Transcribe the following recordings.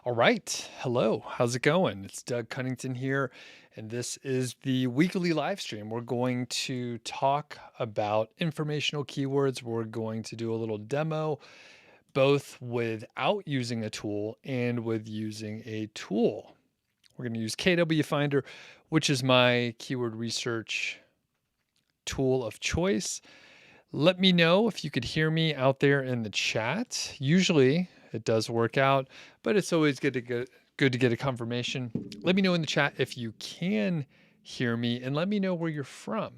All right. Hello. How's it going? It's Doug Cunnington here, and this is the weekly live stream. We're going to talk about informational keywords. We're going to do a little demo, both without using a tool and with using a tool. We're going to use KWFinder, which is my keyword research tool of choice. Let me know if you could hear me out there in the chat. Usually it does work out, but it's always good to get a confirmation. Let me know in the chat if you can hear me, and let me know where you're from.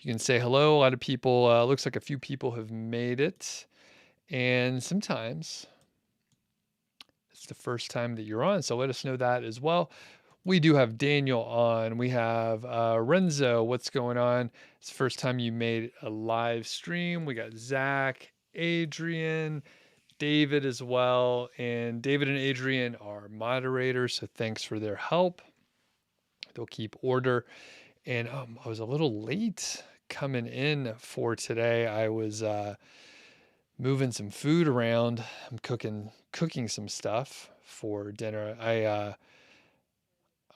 You can say hello. A lot of people, looks like a few people have made it, and sometimes it's the first time that you're on, so let us know that as well. We do have Daniel on. We have Renzo. What's going on? It's the first time you made a live stream. We got Zach, Adrian, David as well. And David and Adrian are moderators, so thanks for their help. They'll keep order. And I was a little late coming in for today. I was moving some food around. I'm cooking some stuff for dinner. I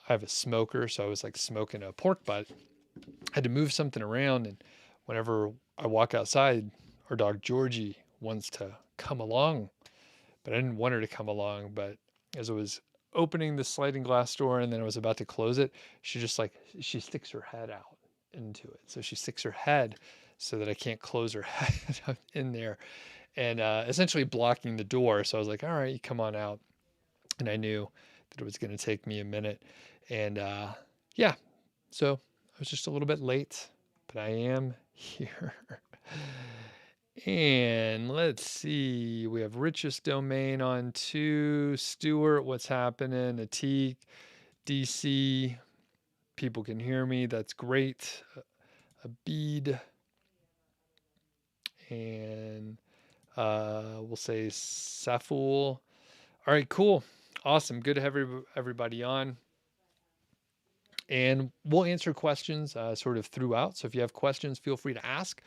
have a smoker, so I was like smoking a pork butt. I had to move something around, and whenever I walk outside, our dog Georgie wants to come along, but I didn't want her to come along. But as I was opening the sliding glass door and then I was about to close it, she sticks her head out into it. So she sticks her head so that I can't close her head in there, and essentially blocking the door. So I was like, all right, you come on out. And I knew that it was going to take me a minute. And yeah, so I was just a little bit late, but I am here. And let's see, we have Richest Domain on too. Stuart, what's happening? Atik, DC, people can hear me. That's great. Abid, and we'll say Saful. All right, cool. Awesome. Good to have everybody on. And we'll answer questions sort of throughout. So if you have questions, feel free to ask.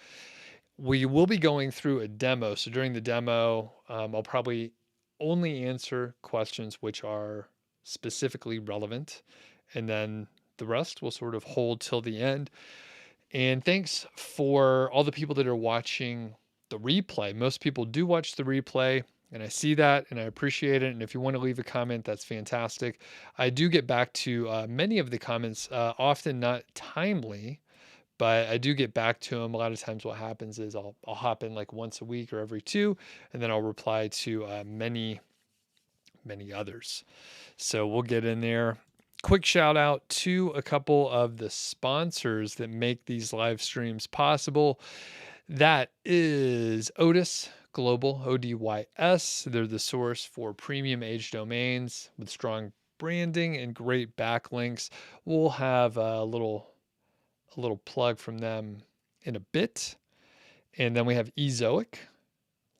We will be going through a demo. So during the demo, I'll probably only answer questions which are specifically relevant. And then the rest will sort of hold till the end. And thanks for all the people that are watching the replay. Most people do watch the replay, and I see that and I appreciate it. And if you want to leave a comment, that's fantastic. I do get back to many of the comments, often not timely, but I do get back to them. A lot of times what happens is I'll hop in like once a week or every two, and then I'll reply to many others. So we'll get in there. Quick shout out to a couple of the sponsors that make these live streams possible. That is Odys Global, ODYS. They're the source for premium age domains with strong branding and great backlinks. We'll have a little plug from them in a bit. And then we have Ezoic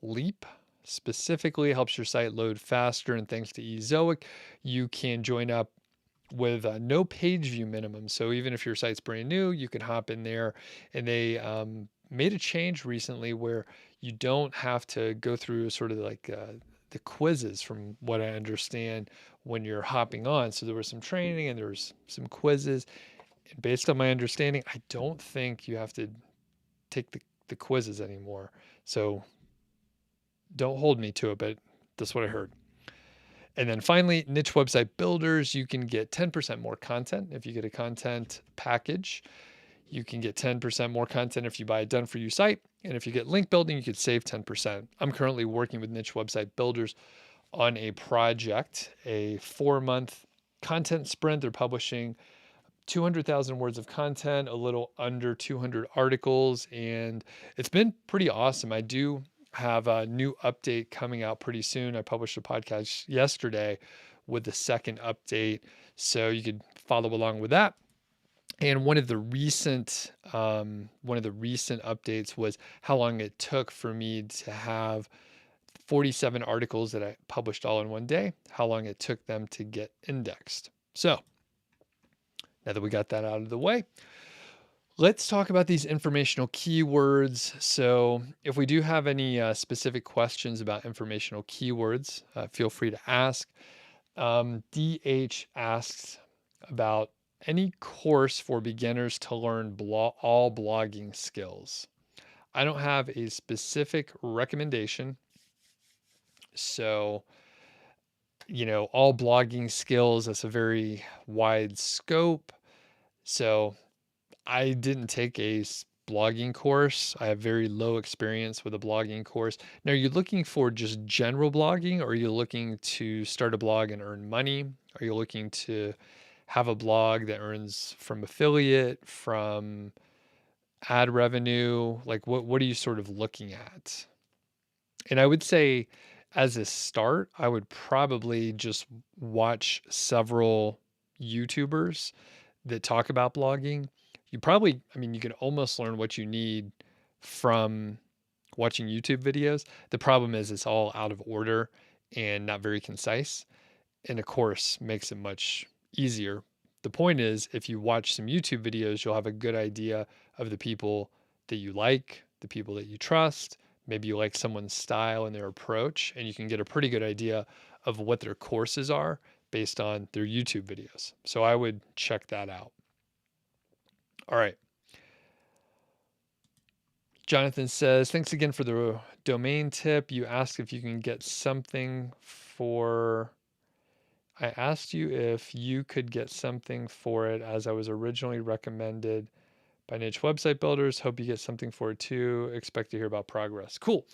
Leap. Specifically helps your site load faster, and thanks to Ezoic, you can join up with no page view minimum. So even if your site's brand new, you can hop in there. And they made a change recently where you don't have to go through sort of like the quizzes, from what I understand, when you're hopping on. So there was some training and there was some quizzes. And based on my understanding, I don't think you have to take the quizzes anymore. So don't hold me to it, but that's what I heard. And then finally, niche website builders, you can get 10% more content if you get a content package. You can get 10% more content if you buy a done for you site. And if you get link building, you could save 10%. I'm currently working with niche website builders on a project, a 4-month content sprint. They're publishing 200,000 words of content, a little under 200 articles, and it's been pretty awesome. I do have a new update coming out pretty soon. I published a podcast yesterday with the second update, so you could follow along with that. And one of the recent updates was how long it took for me to have 47 articles that I published all in one day, how long it took them to get indexed. So now that we got that out of the way, let's talk about these informational keywords. So if we do have any specific questions about informational keywords, feel free to ask. DH asks about any course for beginners to learn all blogging skills. I don't have a specific recommendation. So, all blogging skills, that's a very wide scope. So, I didn't take a blogging course. I have very low experience with a blogging course. Now, are you looking for just general blogging, or are you looking to start a blog and earn money? Are you looking to have a blog that earns from affiliate, from ad revenue? Like what are you sort of looking at? And I would say as a start, I would probably just watch several YouTubers that talk about blogging. You can almost learn what you need from watching YouTube videos. The problem is it's all out of order and not very concise. And a course makes it much easier. The point is, if you watch some YouTube videos, you'll have a good idea of the people that you like, the people that you trust. Maybe you like someone's style and their approach, and you can get a pretty good idea of what their courses are based on their YouTube videos. So I would check that out. All right. Jonathan says, thanks again for the domain tip. You asked if you can get something for I asked you if you could get something for it as I was originally recommended by niche website builders. Hope you get something for it too. Expect to hear about progress. Cool.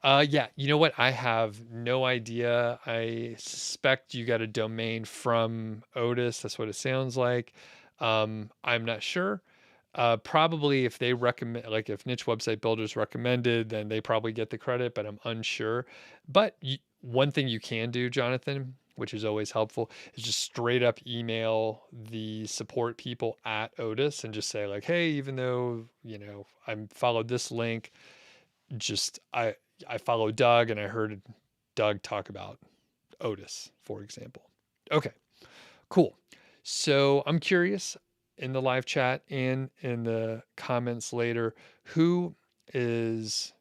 Yeah, you know what? I have no idea. I suspect you got a domain from Odys. That's what it sounds like. I'm not sure. Probably if they recommend, like if niche website builders recommended, then they probably get the credit, but I'm unsure. But one thing you can do, Jonathan, which is always helpful, is just straight up email the support people at Odys and just say like, hey, even though, I followed this link, just I followed Doug and I heard Doug talk about Odys, for example. Okay, cool. So I'm curious in the live chat and in the comments later, who is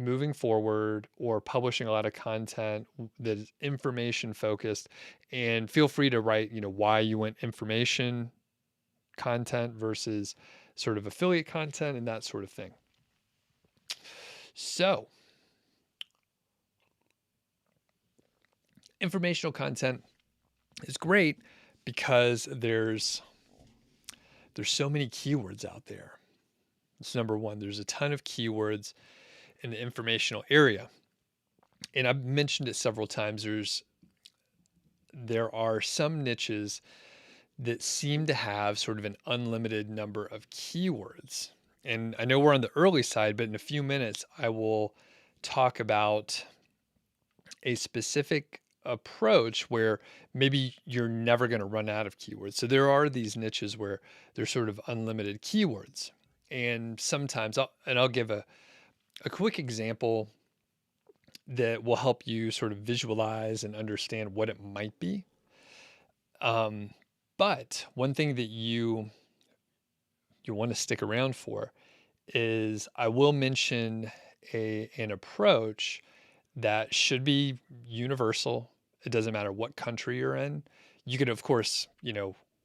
moving forward or publishing a lot of content that is information focused, and feel free to write, why you went information content versus sort of affiliate content and that sort of thing. So, informational content is great because there's so many keywords out there. That's number one. There's a ton of keywords in the informational area. And I've mentioned it several times. There are some niches that seem to have sort of an unlimited number of keywords. And I know we're on the early side, but in a few minutes, I will talk about a specific approach where maybe you're never going to run out of keywords. So there are these niches where there's sort of unlimited keywords. And sometimes I'll give a quick example that will help you sort of visualize and understand what it might be. But one thing that you want to stick around for is I will mention an approach that should be universal. It doesn't matter what country you're in. You could, of course,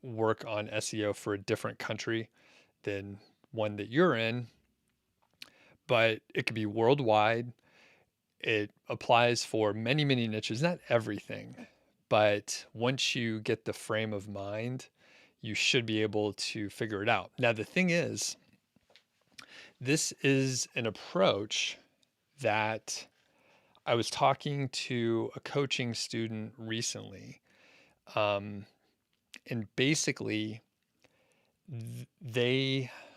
work on SEO for a different country than one that you're in, but it could be worldwide. It applies for many, many niches, not everything, but once you get the frame of mind, you should be able to figure it out. Now, the thing is, this is an approach that I was talking to a coaching student recently, and basically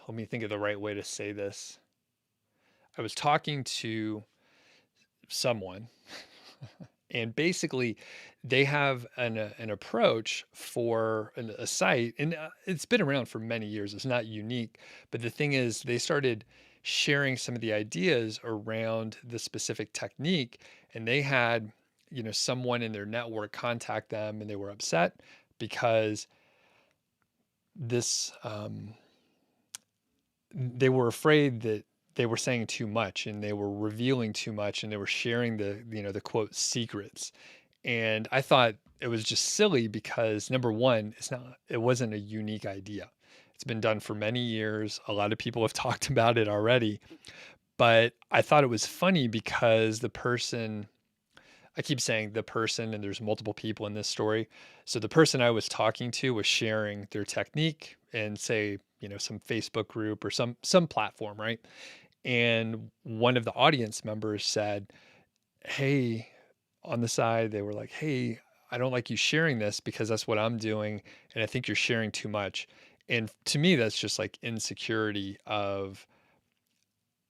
let me think of the right way to say this. I was talking to someone and basically they have an approach for a site, and it's been around for many years. It's not unique, but the thing is they started sharing some of the ideas around the specific technique, and they had someone in their network contact them, and they were upset because this they were afraid that they were saying too much and they were revealing too much and they were sharing the quote secrets. And I thought it was just silly because number one, it wasn't a unique idea. It's been done for many years. A lot of people have talked about it already, but I thought it was funny because I keep saying the person, and there's multiple people in this story. So the person I was talking to was sharing their technique in, say, some Facebook group or some platform, right? And one of the audience members said, "Hey," on the side, they were like, "Hey, I don't like you sharing this because that's what I'm doing, and I think you're sharing too much." And to me, that's just like insecurity of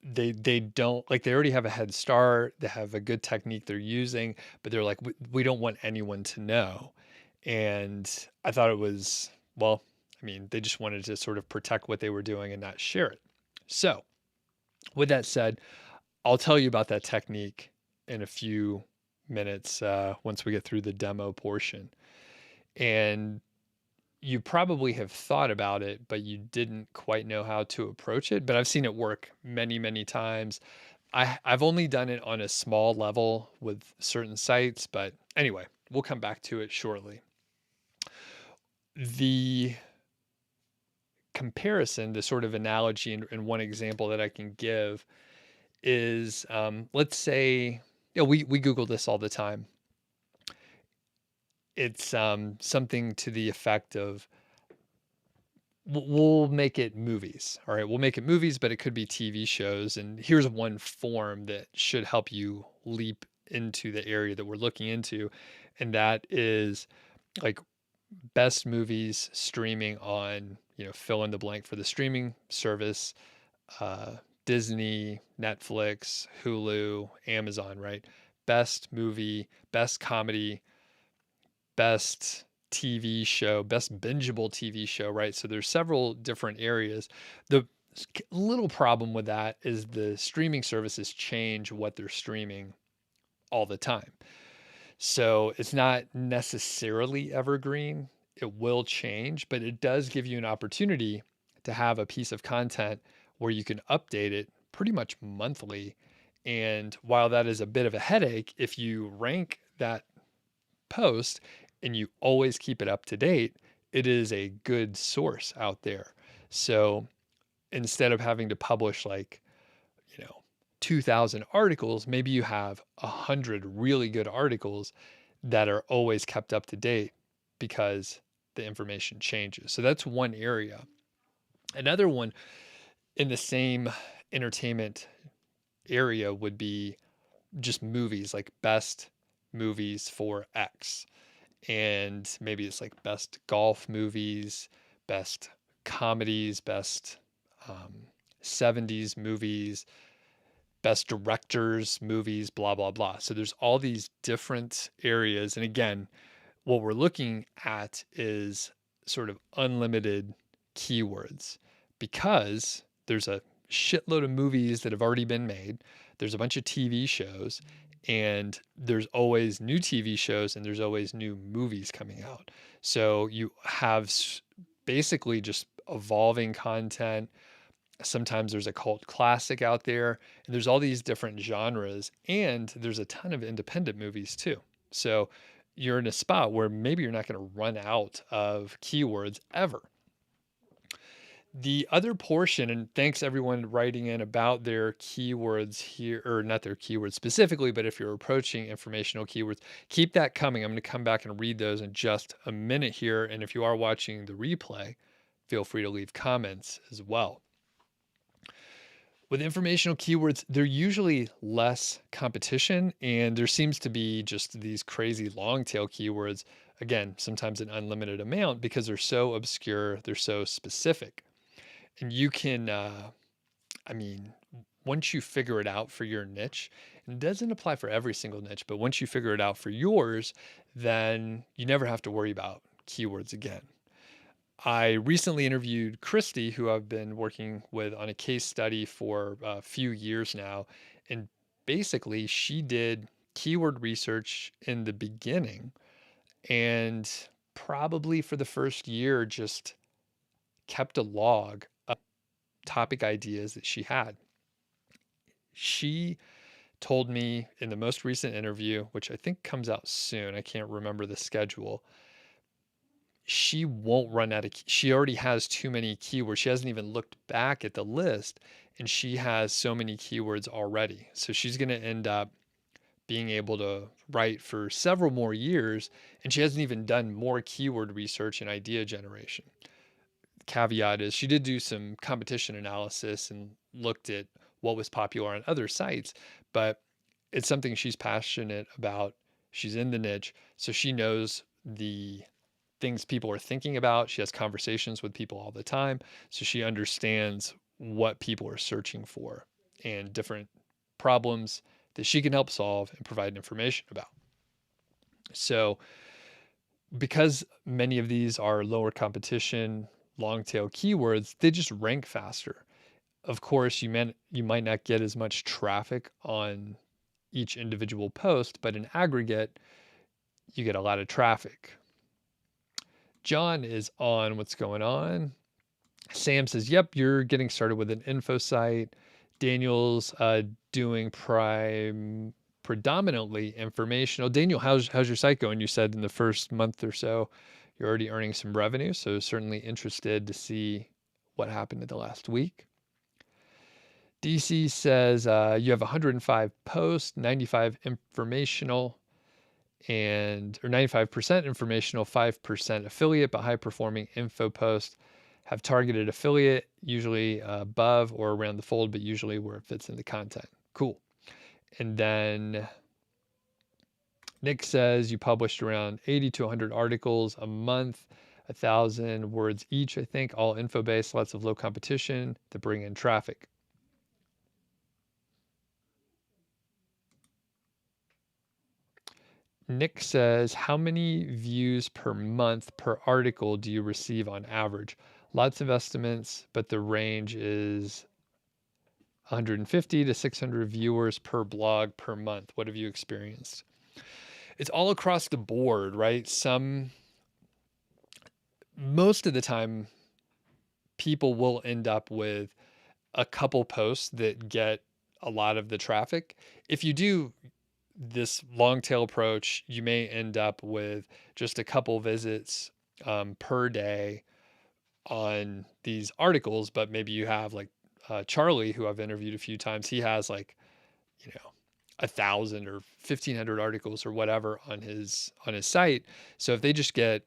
they don't like, they already have a head start, they have a good technique they're using, but they're like, we don't want anyone to know. And I thought it was, well, I mean, they just wanted to sort of protect what they were doing and not share it. So, with that said, I'll tell you about that technique in a few minutes once we get through the demo portion. And you probably have thought about it, but you didn't quite know how to approach it. But I've seen it work many, many times. I've only done it on a small level with certain sites, but anyway, we'll come back to it shortly. The comparison, the sort of analogy and one example that I can give is, let's say, we Google this all the time. It's something to the effect of, we'll make it movies. All right, we'll make it movies, but it could be TV shows. And here's one form that should help you leap into the area that we're looking into. And that is like best movies streaming on, fill in the blank for the streaming service, uh, Disney, Netflix, Hulu, Amazon, right? Best movie, best comedy, best TV show, best bingeable TV show, right? So there's several different areas. The little problem with that is the streaming services change what they're streaming all the time. So it's not necessarily evergreen. It will change, but it does give you an opportunity to have a piece of content where you can update it pretty much monthly. And while that is a bit of a headache, if you rank that post and you always keep it up to date, it is a good source out there. So instead of having to publish like, you know, 2,000 articles, maybe you have 100 really good articles that are always kept up to date because the information changes. So that's one area. Another one in the same entertainment area would be just movies, like best movies for X. And maybe it's like best golf movies, best comedies, best um, 70s movies, best directors movies, blah, blah, blah. So there's all these different areas. And again, what we're looking at is sort of unlimited keywords because there's a shitload of movies that have already been made. There's a bunch of TV shows, and there's always new TV shows and there's always new movies coming out. So you have basically just evolving content. Sometimes there's a cult classic out there, and there's all these different genres, and there's a ton of independent movies too. So you're in a spot where maybe you're not going to run out of keywords ever. The other portion, and thanks everyone writing in about their keywords here, or not their keywords specifically, but if you're approaching informational keywords, keep that coming. I'm going to come back and read those in just a minute here. And if you are watching the replay, feel free to leave comments as well. With informational keywords, they're usually less competition, and there seems to be just these crazy long tail keywords. Again, sometimes an unlimited amount because they're so obscure, they're so specific. And you can, I mean, once you figure it out for your niche, and it doesn't apply for every single niche, but once you figure it out for yours, then you never have to worry about keywords again. I recently interviewed Christy, who I've been working with on a case study for a few years now. And basically, she did keyword research in the beginning and probably for the first year just kept a log of topic ideas that she had. She told me in the most recent interview, which I think comes out soon, I can't remember the schedule, she won't run out of, she already has too many keywords. She hasn't even looked back at the list and she has so many keywords already. So she's going to end up being able to write for several more years, and she hasn't even done more keyword research and idea generation. Caveat is she did do some competition analysis and looked at what was popular on other sites, but it's something she's passionate about. She's in the niche, so she knows the things people are thinking about. She has conversations with people all the time, so she understands what people are searching for and different problems that she can help solve and provide information about. So, because many of these are lower competition, long tail keywords, they just rank faster. Of course, you might not get as much traffic on each individual post, but in aggregate, you get a lot of traffic. John is on. What's going on? Sam says, yep, you're getting started with an info site. Daniel's doing predominantly informational. Daniel, how's your site going? You said in the first month or so, you're already earning some revenue. So certainly interested to see what happened in the last week. DC says you have 105 posts, 95 informational, or 95% informational, 5% affiliate, but high performing info posts have targeted affiliate, usually above or around the fold, but usually where it fits in the content. Cool. And then Nick says you published around 80 to 100 articles a month, 1,000 words each, I think, all info based, lots of low competition to bring in traffic. Nick says, how many views per month per article do you receive on average? Lots of estimates, but the range is 150 to 600 viewers per blog per month. What have you experienced? It's all across the board, right? Most of the time, people will end up with a couple posts that get a lot of the traffic. If you do this long tail approach, you may end up with just a couple visits per day on these articles, but maybe you have like Charlie, who I've interviewed a few times. He has like, 1,000 or 1,500 articles or whatever on his site. So if they just get,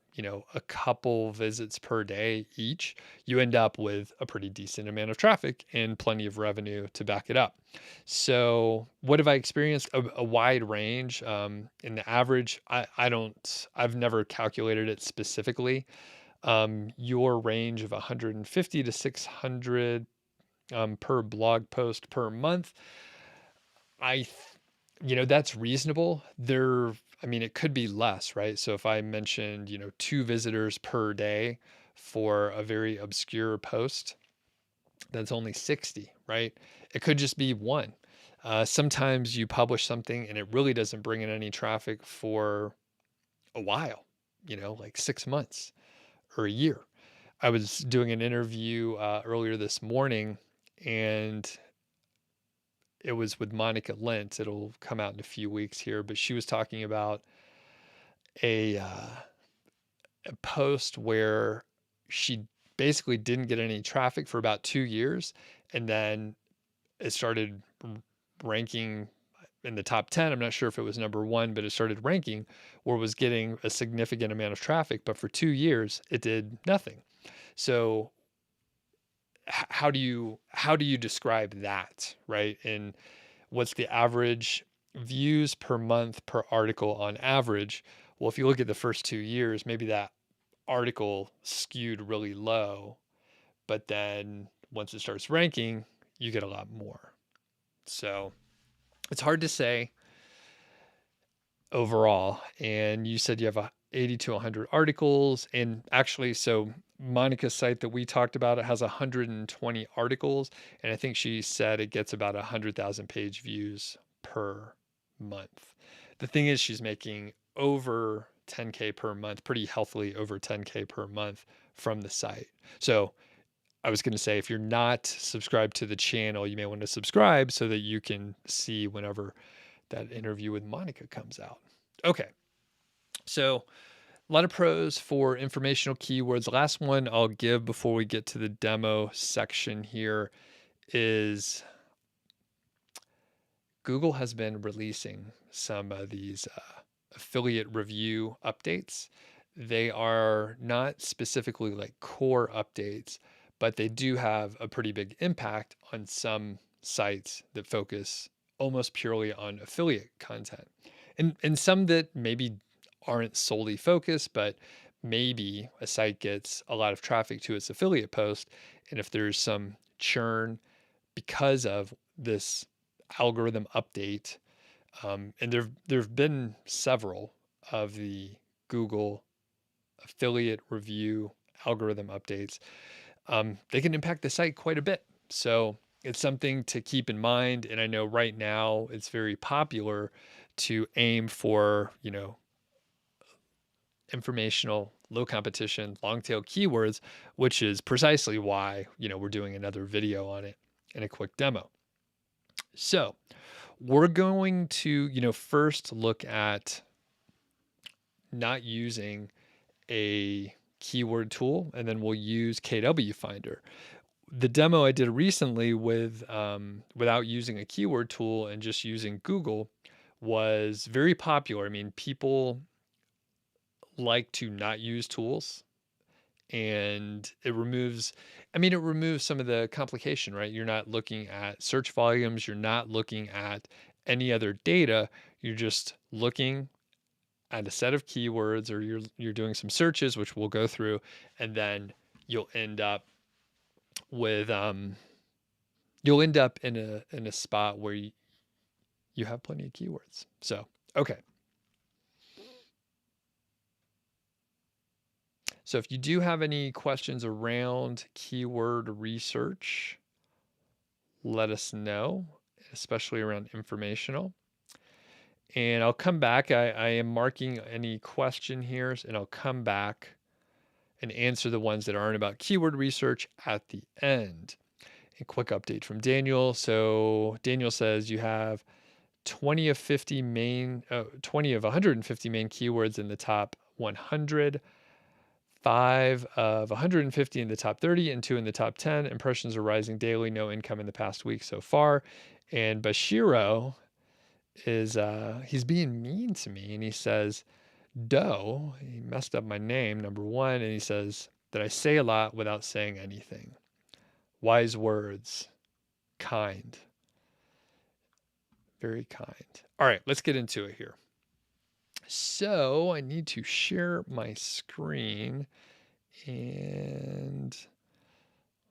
a couple visits per day each, you end up with a pretty decent amount of traffic and plenty of revenue to back it up. So what have I experienced? A wide range. In the average, I've never calculated it specifically. Your range of 150 to 600 per blog post per month. That's reasonable. It could be less, right? So if I mentioned, 2 visitors per day for a very obscure post, that's only 60, right? It could just be 1. Sometimes you publish something and it really doesn't bring in any traffic for a while, like 6 months or a year. I was doing an interview earlier this morning, and it was with Monica Lent. It'll come out in a few weeks here, but she was talking about a post where she basically didn't get any traffic for about 2 years, and then it started ranking in the top 10. I'm not sure if it was number 1, but it started ranking where it was getting a significant amount of traffic, but for 2 years it did nothing. So how do you describe that, right? And what's the average views per month per article on average? Well, if you look at the first 2 years, maybe that article skewed really low, but then once it starts ranking, you get a lot more. So it's hard to say overall. And you said you have 80 to 100 articles. And actually, so Monica's site that we talked about, it has 120 articles. And I think she said it gets about 100,000 page views per month. The thing is, she's making over 10K per month, pretty healthily over 10K per month from the site. So I was going to say, if you're not subscribed to the channel, you may want to subscribe so that you can see whenever that interview with Monica comes out. Okay. So a lot of pros for informational keywords. The last one I'll give before we get to the demo section here is Google has been releasing some of these affiliate review updates. They are not specifically like core updates, but they do have a pretty big impact on some sites that focus almost purely on affiliate content. And some that maybe aren't solely focused, but maybe a site gets a lot of traffic to its affiliate post. And if there's some churn because of this algorithm update, and there've been several of the Google affiliate review algorithm updates, they can impact the site quite a bit. So it's something to keep in mind. And I know right now it's very popular to aim for, informational, low competition, long tail keywords, which is precisely why, we're doing another video on it and a quick demo. So we're going to, first look at not using a keyword tool, and then we'll use KWFinder. The demo I did recently with without using a keyword tool and just using Google was very popular. I mean, people like to not use tools, and it removes some of the complication, right? You're not looking at search volumes, you're not looking at any other data, you're just looking at a set of keywords, or you're doing some searches, which we'll go through, and then you'll end up with in a spot where you have plenty of keywords. So, okay. So if you do have any questions around keyword research, let us know, especially around informational. And I'll come back. I am marking any question here, and I'll come back and answer the ones that aren't about keyword research at the end. A quick update from Daniel. So Daniel says you have 20 of 150 main keywords in the top 100, 5 of 150 in the top 30, and 2 in the top 10. Impressions are rising daily. No income in the past week so far. And Bashiro is he's being mean to me, and he says, Doe, he messed up my name, number 1, and he says that I say a lot without saying anything. Wise words, kind, very kind. All right, let's get into it here. So I need to share my screen, and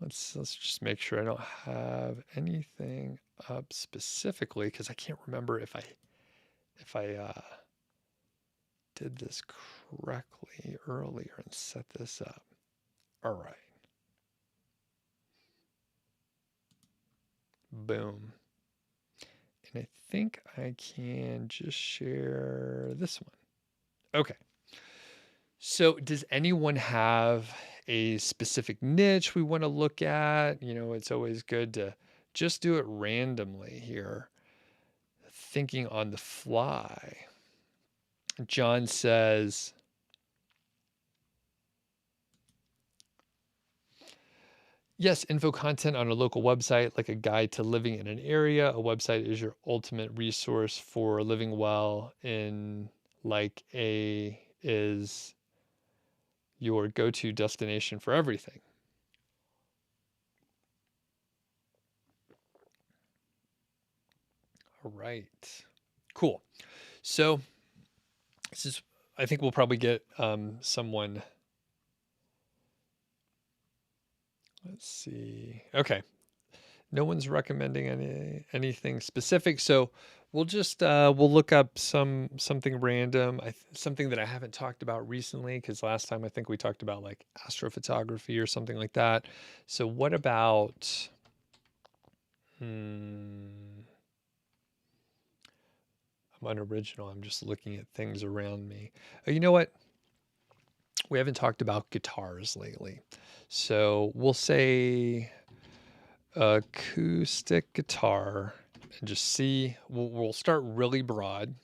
let's just make sure I don't have anything up specifically, because I can't remember if I did this correctly earlier and set this up. All right. Boom. And I think I can just share this one. Okay. So does anyone have a specific niche we want to look at? It's always good to just do it randomly here, thinking on the fly. John says, yes, info content on a local website, like a guide to living in an area. A website is your ultimate resource for living well in is your go-to destination for everything. All right, cool. So I think we'll probably get someone. Let's see. Okay. No one's recommending anything specific, so we'll just we'll look up something random, something that I haven't talked about recently, because last time I think we talked about like astrophotography or something like that. So what about I'm unoriginal. I'm just looking at things around me. You know what? we haven't talked about guitars lately. So we'll say acoustic guitar and just see, we'll start really broad.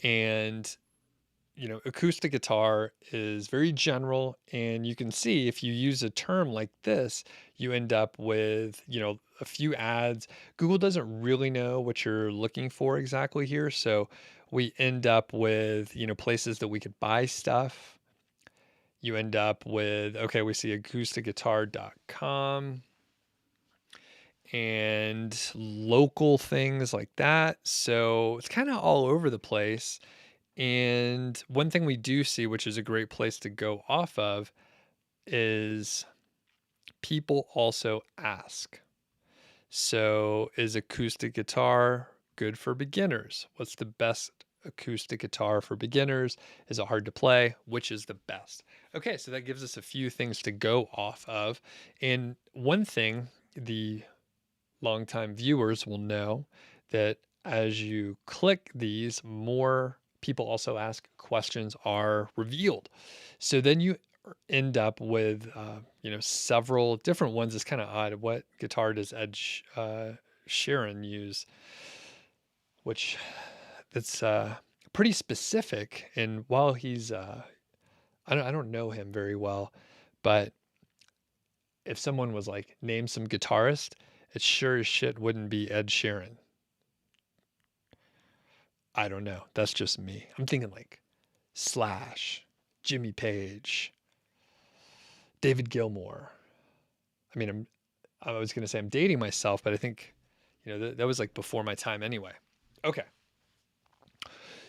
And, acoustic guitar is very general. And you can see if you use a term like this, you end up with, a few ads. Google doesn't really know what you're looking for exactly here. So we end up with, places that we could buy stuff. You end up with, okay, we see acousticguitar.com and local things like that. So it's kind of all over the place. And one thing we do see, which is a great place to go off of, is people also ask. So is acoustic guitar good for beginners? What's the best acoustic guitar for beginners? Is it hard to play? Which is the best? Okay, so that gives us a few things to go off of. And one thing the longtime viewers will know that as you click these, more people also ask questions are revealed. So then you end up with, several different ones. It's kind of odd. What guitar does Ed Sheeran use? Which that's pretty specific. And while he's, I don't know him very well, but if someone was like, name some guitarist, it sure as shit wouldn't be Ed Sheeran. I don't know. That's just me. I'm thinking like Slash, Jimmy Page, David Gilmour. I mean, I was going to say I'm dating myself, but I think, that was like before my time anyway. Okay.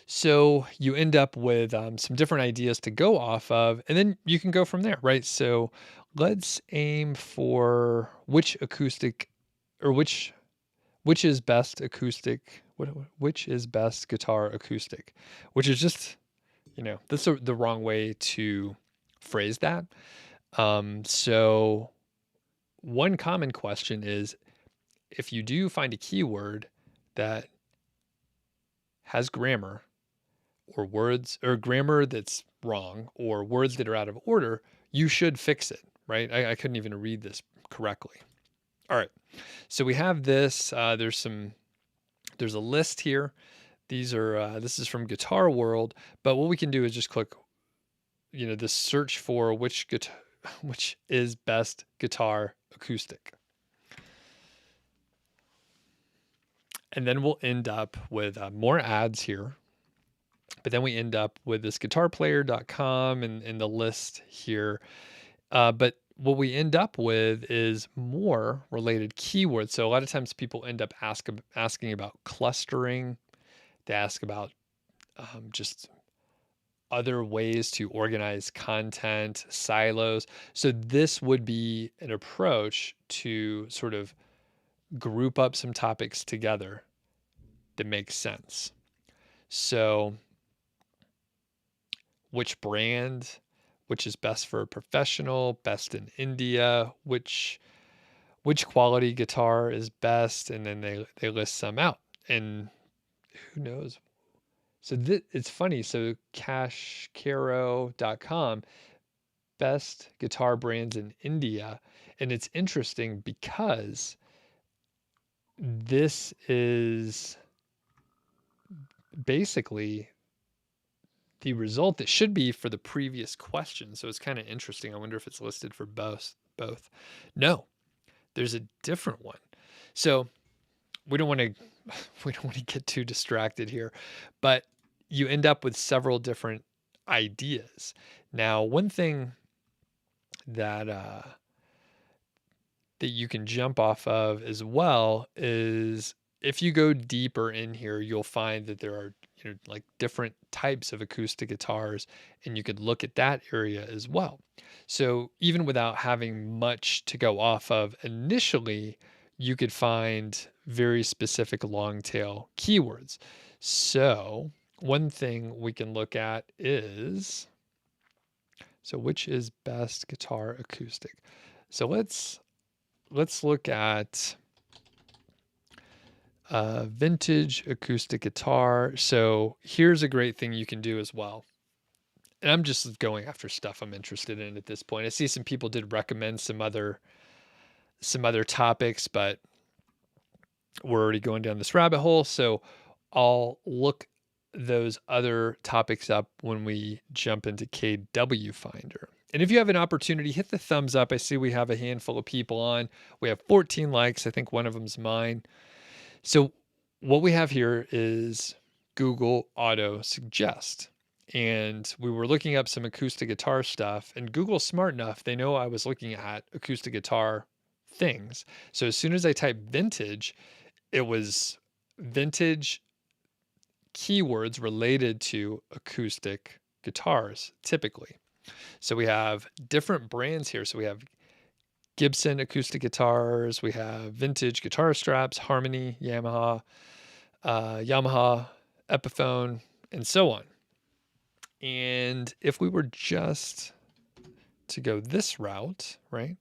So you end up with some different ideas to go off of, and then you can go from there, right? So let's aim for which acoustic or which is best acoustic, which is best guitar acoustic, which is just, that's the wrong way to phrase that. So one common question is, if you do find a keyword that has grammar or words or grammar that's wrong or words that are out of order, you should fix it, right? I couldn't even read this correctly. All right. So we have this, there's a list here. These are, this is from Guitar World, but what we can do is just click, the search for which is best guitar acoustic. And then we'll end up with more ads here. But then we end up with this guitarplayer.com and the list here. But what we end up with is more related keywords. So a lot of times people end up asking about clustering. They ask about just other ways to organize content, silos. So this would be an approach to sort of group up some topics together that makes sense. So which brand, which is best for a professional, best in India, which quality guitar is best, and then they list some out. And who knows? So it's funny. So cashcaro.com, best guitar brands in India. And it's interesting because this is basically the result that should be for the previous question. So it's kind of interesting. I wonder if it's listed for both. No, there's a different one. So we don't want to get too distracted here, but you end up with several different ideas. Now, one thing that that you can jump off of as well is if you go deeper in here, you'll find that there are like different types of acoustic guitars, and you could look at that area as well. So even without having much to go off of initially, you could find very specific long tail keywords. So one thing we can look at is, so which is best guitar acoustic? So let's look at vintage acoustic guitar. So here's a great thing you can do as well. and I'm just going after stuff I'm interested in at this point. I see some people did recommend some other topics, but we're already going down this rabbit hole. So I'll look those other topics up when we jump into KWFinder. And if you have an opportunity, hit the thumbs up. I see we have a handful of people on. We have 14 likes. I think one of them's mine. So what we have here is Google Auto Suggest. And we were looking up some acoustic guitar stuff, and Google's smart enough. They know I was looking at acoustic guitar things. So as soon as I type vintage, it was vintage keywords related to acoustic guitars typically. So we have different brands here. So we have Gibson acoustic guitars, we have vintage guitar straps, Harmony, Yamaha, Epiphone, and so on. And if we were just to go this route, right?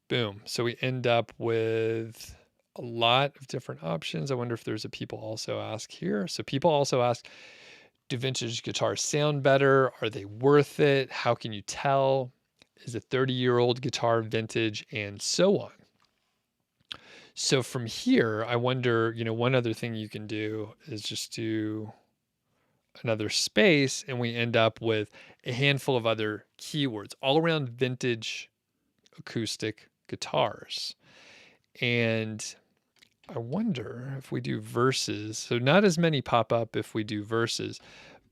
Boom. So we end up with a lot of different options. I wonder if there's a people also ask here. So people also ask, do vintage guitars sound better? Are they worth it? How can you tell? Is a 30-year-old guitar vintage? And so on. So from here, I wonder, one other thing you can do is just do another space, and we end up with a handful of other keywords all around vintage acoustic guitars. And I wonder if we do verses. So not as many pop up if we do verses,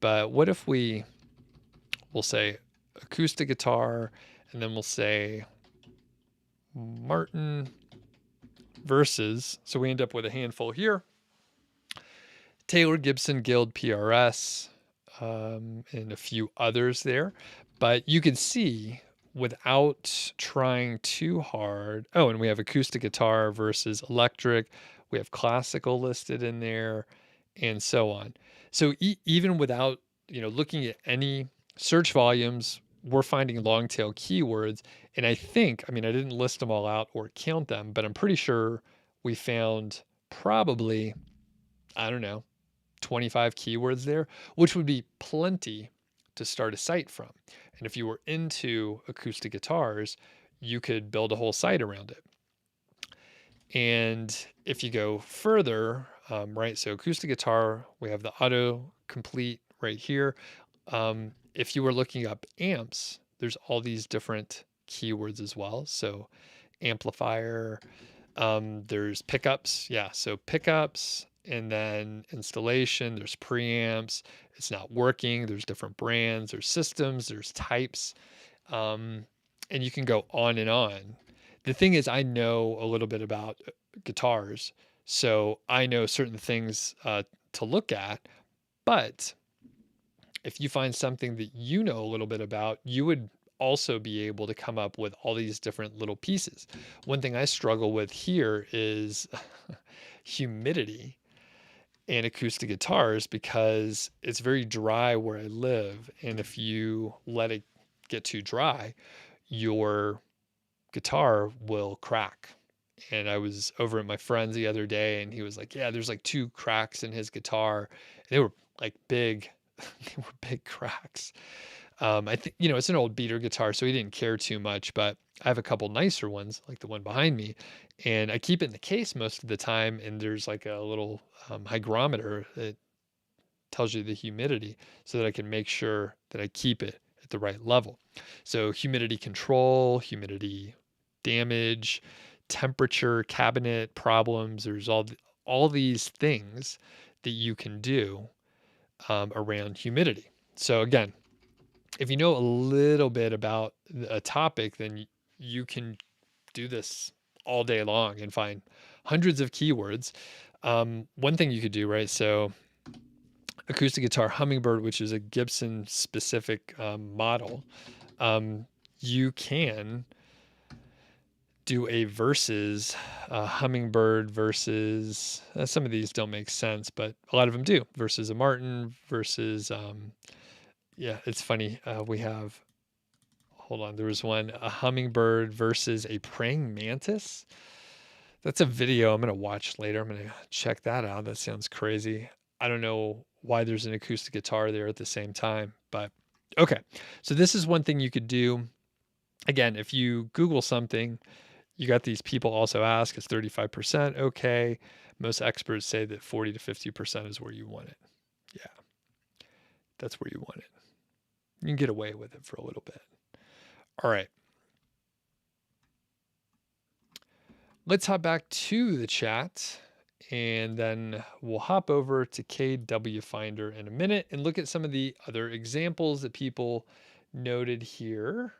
but what if we'll say acoustic guitar, and then we'll say Martin verses. So we end up with a handful here. Taylor Gibson Guild PRS, and a few others there. But you can see without trying too hard. Oh, and we have acoustic guitar versus electric. We have classical listed in there, and so on. So even without looking at any search volumes, we're finding long tail keywords. And I think, I didn't list them all out or count them, but I'm pretty sure we found probably, 25 keywords there, which would be plenty to start a site from. And if you were into acoustic guitars, you could build a whole site around it. And if you go further, right, so acoustic guitar, we have the auto complete right here. If you were looking up amps, there's all these different keywords as well. So amplifier, there's pickups. Yeah, so pickups, and then installation, there's preamps. It's not working. There's different brands, there's systems, there's types. And you can go on and on. The thing is, I know a little bit about guitars, so I know certain things to look at. But if you find something that you know a little bit about, you would also be able to come up with all these different little pieces. One thing I struggle with here is humidity and acoustic guitars, because it's very dry where I live. And if you let it get too dry, your guitar will crack. And I was over at my friend's the other day, and he was like, yeah, there's like 2 cracks in his guitar. They were like big, they were big cracks. I think, it's an old beater guitar, so he didn't care too much, but I have a couple nicer ones, like the one behind me, and I keep it in the case most of the time. And there's like a little hygrometer that tells you the humidity, so that I can make sure that I keep it at the right level. So humidity control, humidity damage, temperature, cabinet problems. There's all these things that you can do around humidity. So again, if you know a little bit about a topic, then you can do this all day long and find hundreds of keywords. One thing you could do, right? So acoustic guitar Hummingbird, which is a Gibson specific model, you can do a versus Hummingbird versus some of these don't make sense, but a lot of them do, versus a Martin versus yeah, it's funny. We have, hold on, there was one, a hummingbird versus a praying mantis. That's a video I'm going to watch later. I'm going to check that out. That sounds crazy. I don't know why there's an acoustic guitar there at the same time, but okay. So this is one thing you could do. Again, if you Google something, you got these people also ask, is 35% okay? Most experts say that 40 to 50% is where you want it. Yeah, that's where you want it. You can get away with it for a little bit. All right. Let's hop back to the chat, and then we'll hop over to KWFinder in a minute and look at some of the other examples that people noted here,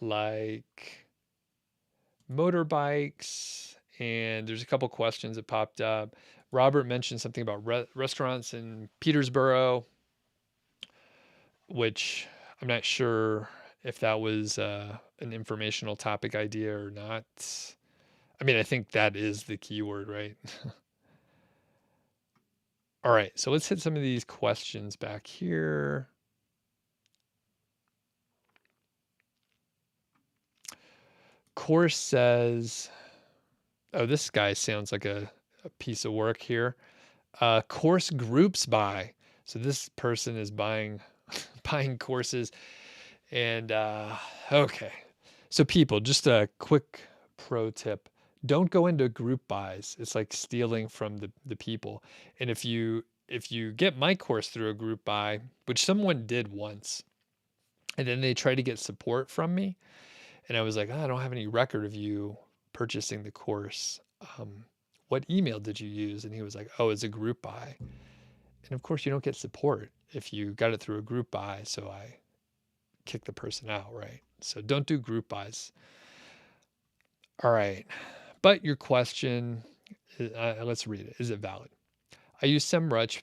like motorbikes. And there's a couple questions that popped up. Robert mentioned something about restaurants in Petersboro, which I'm not sure if that was an informational topic idea or not. I mean, I think that is the keyword, right? All right, so let's hit some of these questions back here. Course says, oh, this guy sounds like a piece of work here. Course groups by. So this person is buying courses. And okay. So people, just a quick pro tip. Don't go into group buys. It's like stealing from the people. And if you get my course through a group buy, which someone did once, and then they try to get support from me, and I was like, oh, I don't have any record of you purchasing the course. What email did you use? And he was like, oh, it's a group buy. And of course, you don't get support if you got it through a group buy. So I kick the person out, right? So don't do group buys. All right. But your question, let's read it. Is it valid? I use SEMrush,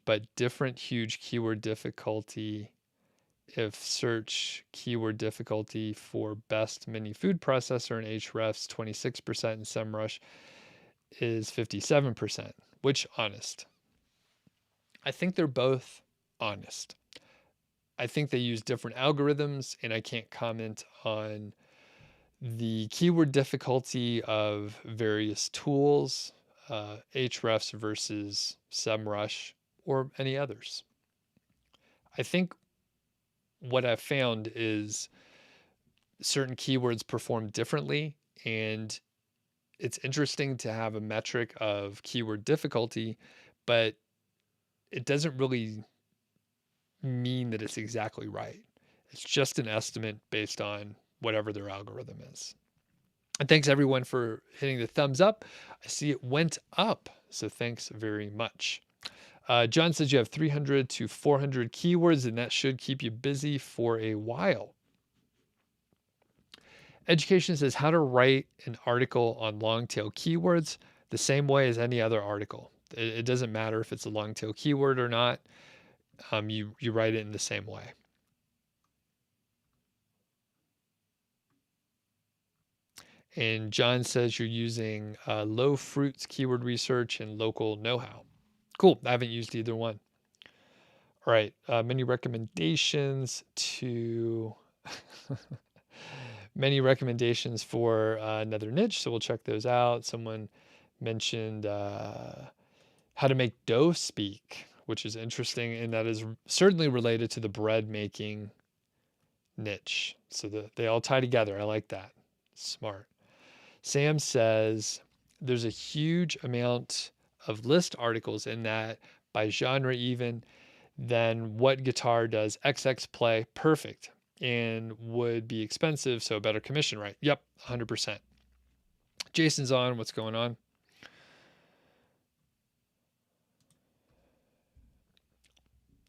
but different huge keyword difficulty. If search keyword difficulty for best mini food processor in Ahrefs 26% and SEMrush is 57%. Which honest? I think they're both honest. I think they use different algorithms, and I can't comment on the keyword difficulty of various tools, Ahrefs versus SEMrush, or any others. I think what I've found is certain keywords perform differently, and it's interesting to have a metric of keyword difficulty, but it doesn't really mean that it's exactly right. It's just an estimate based on whatever their algorithm is. And thanks everyone for hitting the thumbs up. I see it went up, so thanks very much. John says you have 300 to 400 keywords, and that should keep you busy for a while. Education says how to write an article on long tail keywords the same way as any other article. It doesn't matter if it's a long tail keyword or not. You write it in the same way. And John says you're using low fruits keyword research and local know-how. Cool. I haven't used either one. All right. Many recommendations for another niche. So we'll check those out. Someone mentioned how to make dough speak, which is interesting. And that is certainly related to the bread making niche. So they all tie together. I like that. Smart. Sam says there's a huge amount of list articles in that by genre even. Then what guitar does XX play? Perfect. And would be expensive, so better commission, right? Yep, 100%. Jason's on. What's going on?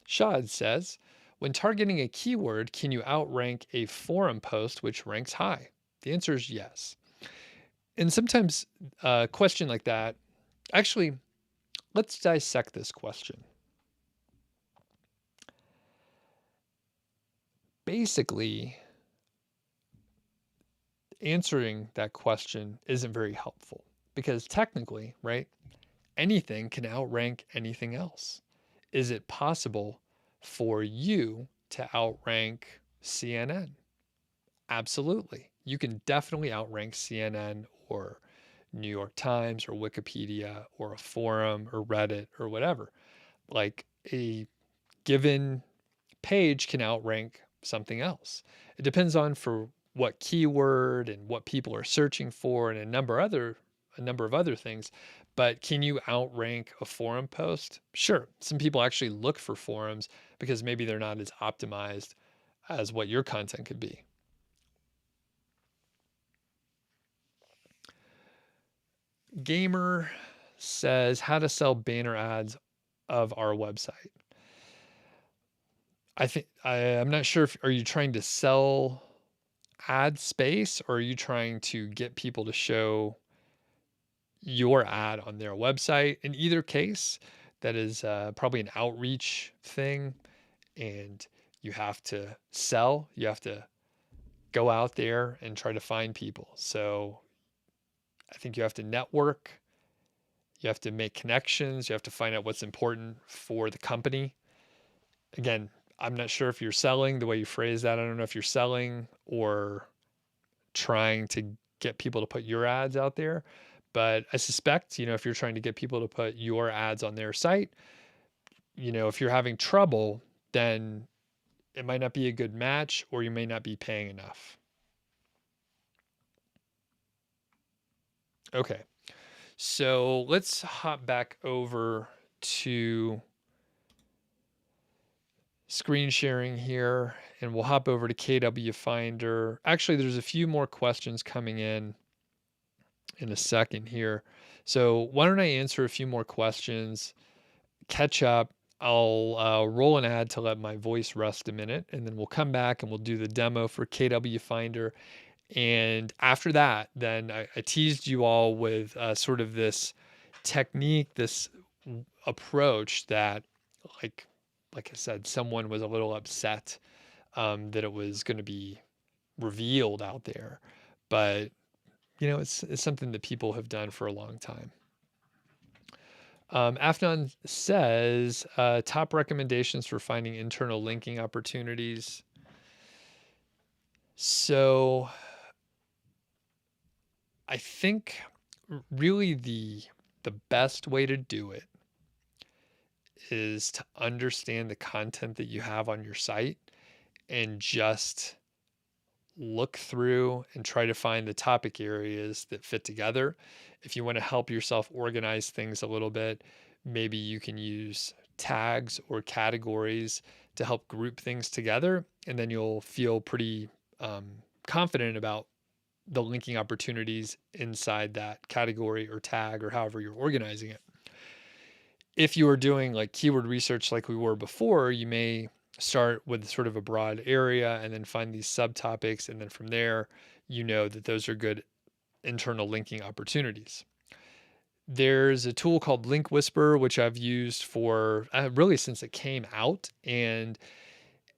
Shad says, when targeting a keyword, can you outrank a forum post which ranks high? The answer is yes. And sometimes a question like that, actually, let's dissect this question. Basically, answering that question isn't very helpful because technically, right, anything can outrank anything else. Is it possible for you to outrank CNN? Absolutely. You can definitely outrank CNN or New York Times or Wikipedia or a forum or Reddit or whatever. Like a given page can outrank something else. It depends on for what keyword and what people are searching for and a number of other things. But can you outrank a forum post? Sure. Some people actually look for forums because maybe they're not as optimized as what your content could be. Gamer says how to sell banner ads of our website. I'm not sure if are you trying to sell ad space or are you trying to get people to show your ad on their website? In either case, that is probably an outreach thing, and you have to sell. You have to go out there and try to find people. So I think you have to network. You have to make connections. You have to find out what's important for the company. Again, I'm not sure if you're selling the way you phrase that. I don't know if you're selling or trying to get people to put your ads out there. But I suspect, if you're trying to get people to put your ads on their site, if you're having trouble, then it might not be a good match or you may not be paying enough. Okay. So let's hop back over to screen sharing here and we'll hop over to KWFinder. Actually, there's a few more questions coming in a second here. So why don't I answer a few more questions, catch up. I'll roll an ad to let my voice rest a minute, and then we'll come back and we'll do the demo for KWFinder. And after that, then I teased you all with sort of this technique, this approach that, like I said, someone was a little upset that it was going to be revealed out there, but it's something that people have done for a long time. Afnan says, top recommendations for finding internal linking opportunities. So I think really the best way to do it is to understand the content that you have on your site and just look through and try to find the topic areas that fit together. If you want to help yourself organize things a little bit, maybe you can use tags or categories to help group things together, and then you'll feel pretty confident about the linking opportunities inside that category or tag or however you're organizing it. If you are doing like keyword research like we were before, you may start with sort of a broad area and then find these subtopics. And then from there, that those are good internal linking opportunities. There's a tool called Link Whisper, which I've used for really since it came out. And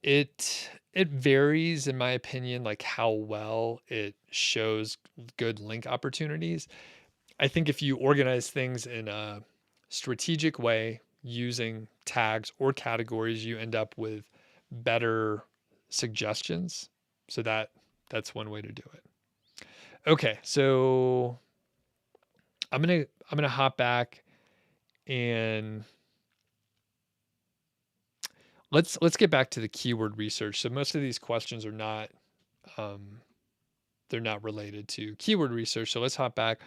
it varies, in my opinion, like how well it shows good link opportunities. I think if you organize things in a strategic way using tags or categories, you end up with better suggestions. So that's one way to do it. Okay, so I'm gonna hop back and let's get back to the keyword research. So most of these questions are not they're not related to keyword research. So let's hop back.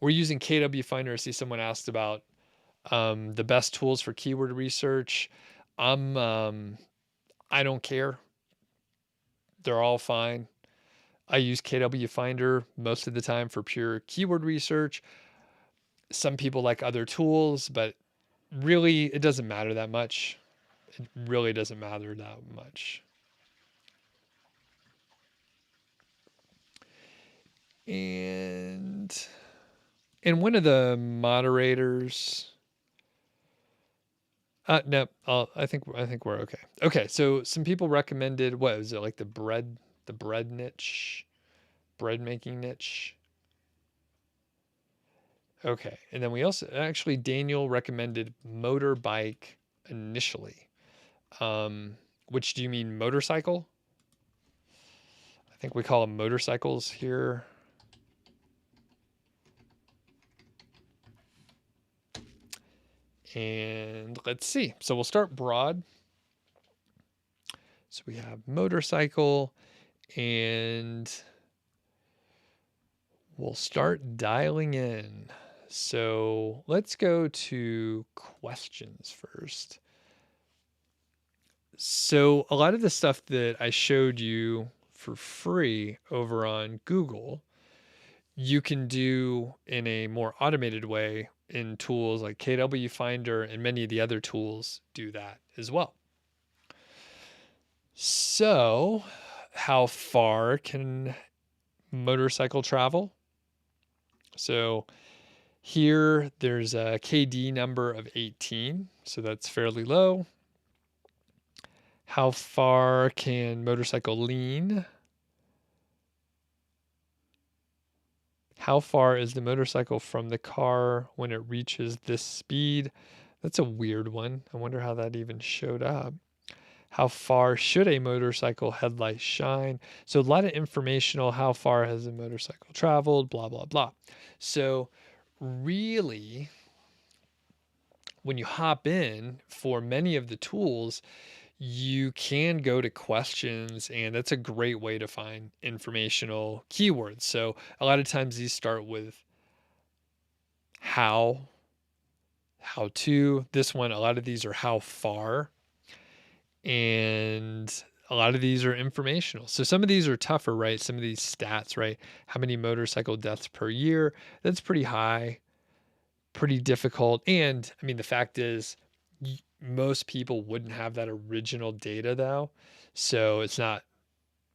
We're using KWFinder. I see someone asked about the best tools for keyword research. I don't care. They're all fine. I use KWFinder most of the time for pure keyword research. Some people like other tools, but really it doesn't matter that much. It really doesn't matter that much. And one of the moderators, no, I think we're okay. Okay, so some people recommended, what was it, like the bread niche, bread making niche. Okay, and then we also actually Daniel recommended motorbike initially. Which do you mean motorcycle? I think we call them motorcycles here. And let's see. So we'll start broad. So we have motorcycle, and we'll start dialing in. So let's go to questions first. So a lot of the stuff that I showed you for free over on Google, you can do in a more automated way in tools like KWFinder, and many of the other tools do that as well. So how far can motorcycle travel? So here there's a KD number of 18, so that's fairly low. How far can motorcycle lean? How far is the motorcycle from the car when it reaches this speed? That's a weird one. I wonder how that even showed up. How far should a motorcycle headlight shine? So a lot of informational, how far has a motorcycle traveled, blah, blah, blah. So really, when you hop in for many of the tools, you can go to questions, and that's a great way to find informational keywords. So a lot of times these start with how to. This one, a lot of these are how far, and a lot of these are informational. So some of these are tougher, right? Some of these stats, right? How many motorcycle deaths per year? That's pretty high, pretty difficult. And I mean, the fact is, most people wouldn't have that original data though. So it's not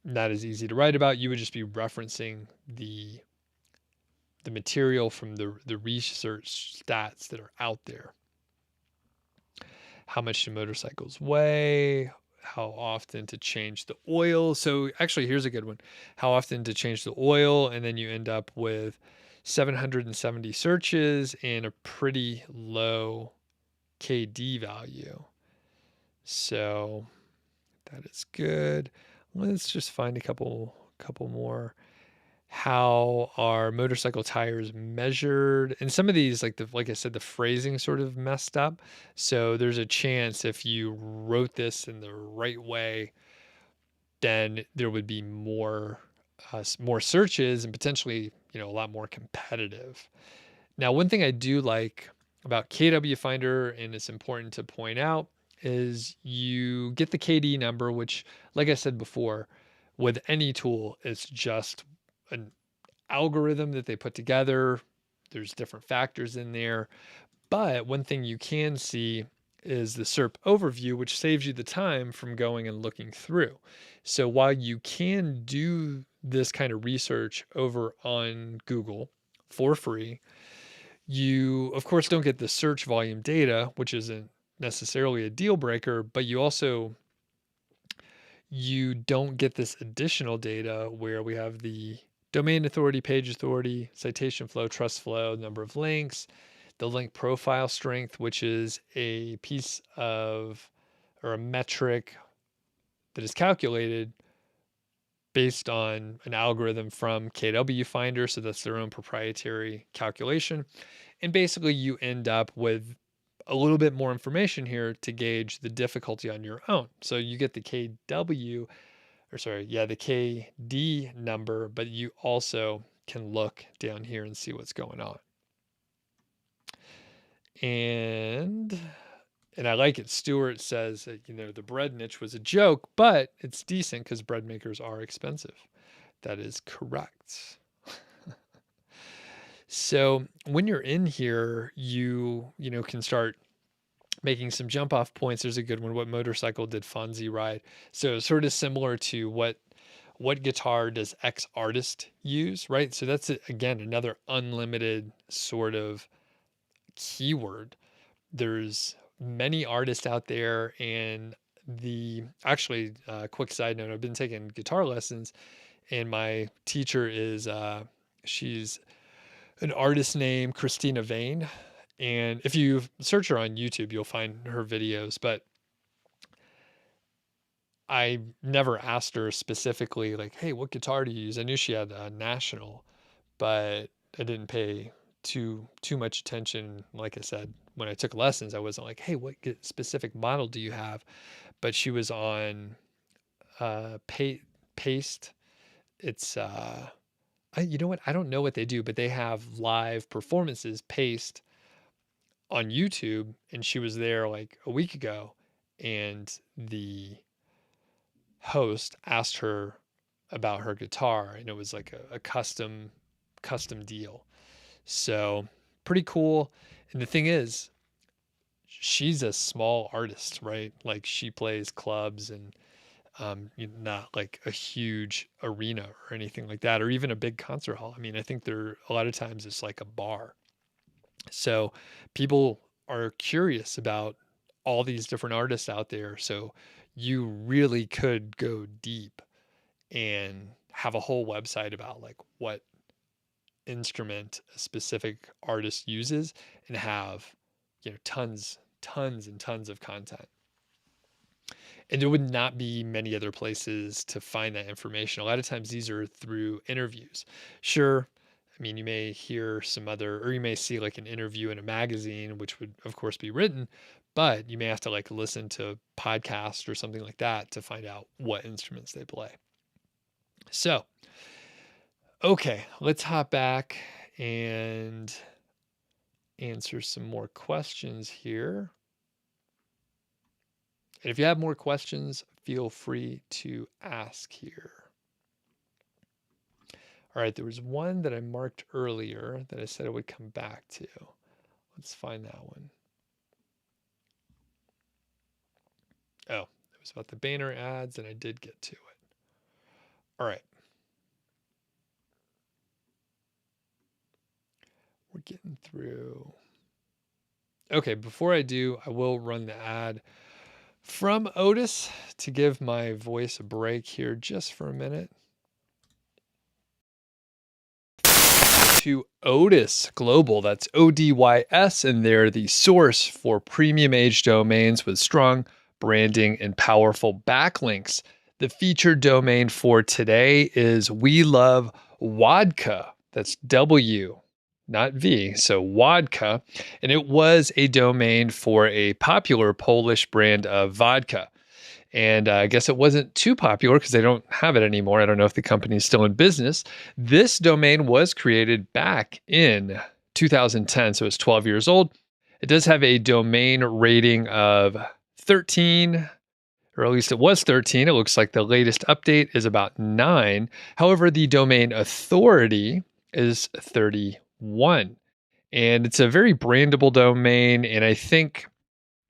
as easy to write about. You would just be referencing the material from the research stats that are out there. How much do motorcycles weigh? How often to change the oil? So actually, here's a good one. How often to change the oil? And then you end up with 770 searches and a pretty low KD value. So that is good. Let's just find a couple more. How are motorcycle tires measured? And some of these, like I said, the phrasing sort of messed up. So there's a chance if you wrote this in the right way, then there would be more searches and potentially, a lot more competitive. Now, one thing I do like about KWFinder, and it's important to point out, is you get the KD number, which, like I said before, with any tool, it's just an algorithm that they put together. There's different factors in there. But one thing you can see is the SERP overview, which saves you the time from going and looking through. So while you can do this kind of research over on Google for free, you, of course, don't get the search volume data, which isn't necessarily a deal breaker, but you don't get this additional data where we have the domain authority, page authority, citation flow, trust flow, number of links, the link profile strength, which is a piece of, or a metric that is calculated based on an algorithm from KWFinder. So that's their own proprietary calculation. And basically you end up with a little bit more information here to gauge the difficulty on your own. So you get the the KD number, but you also can look down here and see what's going on. And I like it. Stuart says that, the bread niche was a joke, but it's decent because bread makers are expensive. That is correct. So when you're in here, you can start making some jump off points. There's a good one. What motorcycle did Fonzie ride? So sort of similar to what guitar does X artist use, right? So that's, again, another unlimited sort of keyword. There's many artists out there, and actually, quick side note, I've been taking guitar lessons, and my teacher is, she's an artist named Christina Vane. And if you search her on YouTube, you'll find her videos, but I never asked her specifically, like, hey, what guitar do you use? I knew she had a National, but I didn't pay too much attention. Like I said, when I took lessons, I wasn't like, hey, what specific model do you have? But she was on Paste. It's you know what? I don't know what they do, but they have live performances, Paste, on YouTube, and she was there like a week ago, and the host asked her about her guitar, and it was like a custom deal. So pretty cool. And the thing is, she's a small artist, right? Like she plays clubs and not like a huge arena or anything like that, or even a big concert hall. I mean, I think a lot of times it's like a bar. So people are curious about all these different artists out there. So you really could go deep and have a whole website about like what instrument a specific artist uses, and have, tons and tons of content. And there would not be many other places to find that information. A lot of times these are through interviews. Sure, I mean, you may hear or you may see like an interview in a magazine, which would of course be written, but you may have to like listen to podcasts or something like that to find out what instruments they play. So, okay, let's hop back and answer some more questions here. And if you have more questions, feel free to ask here. All right, there was one that I marked earlier that I said I would come back to. Let's find that one. Oh, it was about the banner ads, and I did get to it. All right. We're getting through. Okay, before I do, I will run the ad from Odys to give my voice a break here just for a minute. To Odys Global, that's ODYS, and they're the source for premium age domains with strong branding and powerful backlinks. The featured domain for today is We Love Vodka. That's W, not V, so Vodka. And it was a domain for a popular Polish brand of vodka. And I guess it wasn't too popular because they don't have it anymore. I don't know if the company is still in business. This domain was created back in 2010, so it's 12 years old. It does have a domain rating of 13, or at least it was 13. It looks like the latest update is about 9. However, the domain authority is 31. And it's a very brandable domain. And I think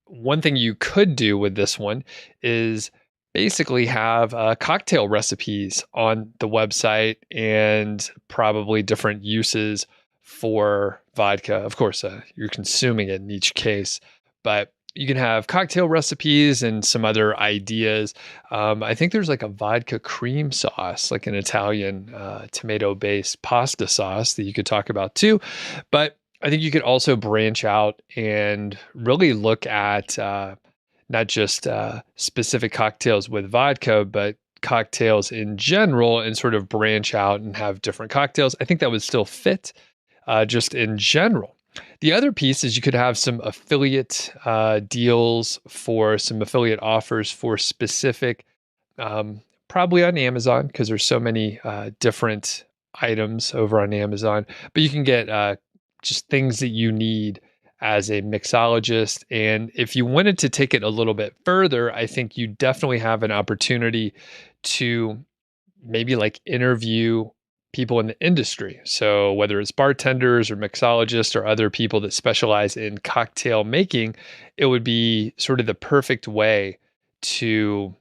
one thing you could do with this one is basically have cocktail recipes on the website and probably different uses for vodka. Of course, you're consuming it in each case, but you can have cocktail recipes and some other ideas. I think there's like a vodka cream sauce, like an Italian tomato-based pasta sauce that you could talk about too. But I think you could also branch out and really look at not just specific cocktails with vodka, but cocktails in general, and sort of branch out and have different cocktails. I think that would still fit just in general. The other piece is you could have some affiliate deals for some affiliate offers for specific, probably on Amazon, because there's so many different items over on Amazon, but you can get just things that you need as a mixologist. And if you wanted to take it a little bit further, I think you definitely have an opportunity to maybe like interview people in the industry. So whether it's bartenders or mixologists or other people that specialize in cocktail making, it would be sort of the perfect way to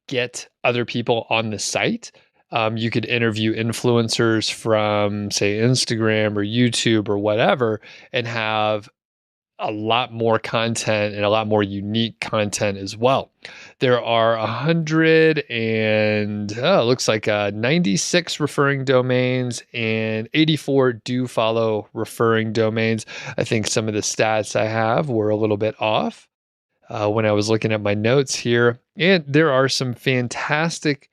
get other people on the site. You could interview influencers from, say, Instagram or YouTube or whatever, and have a lot more content and a lot more unique content as well. There are 100 and looks like 96 referring domains and 84 do follow referring domains. I think some of the stats I have were a little bit off when I was looking at my notes here. And there are some fantastic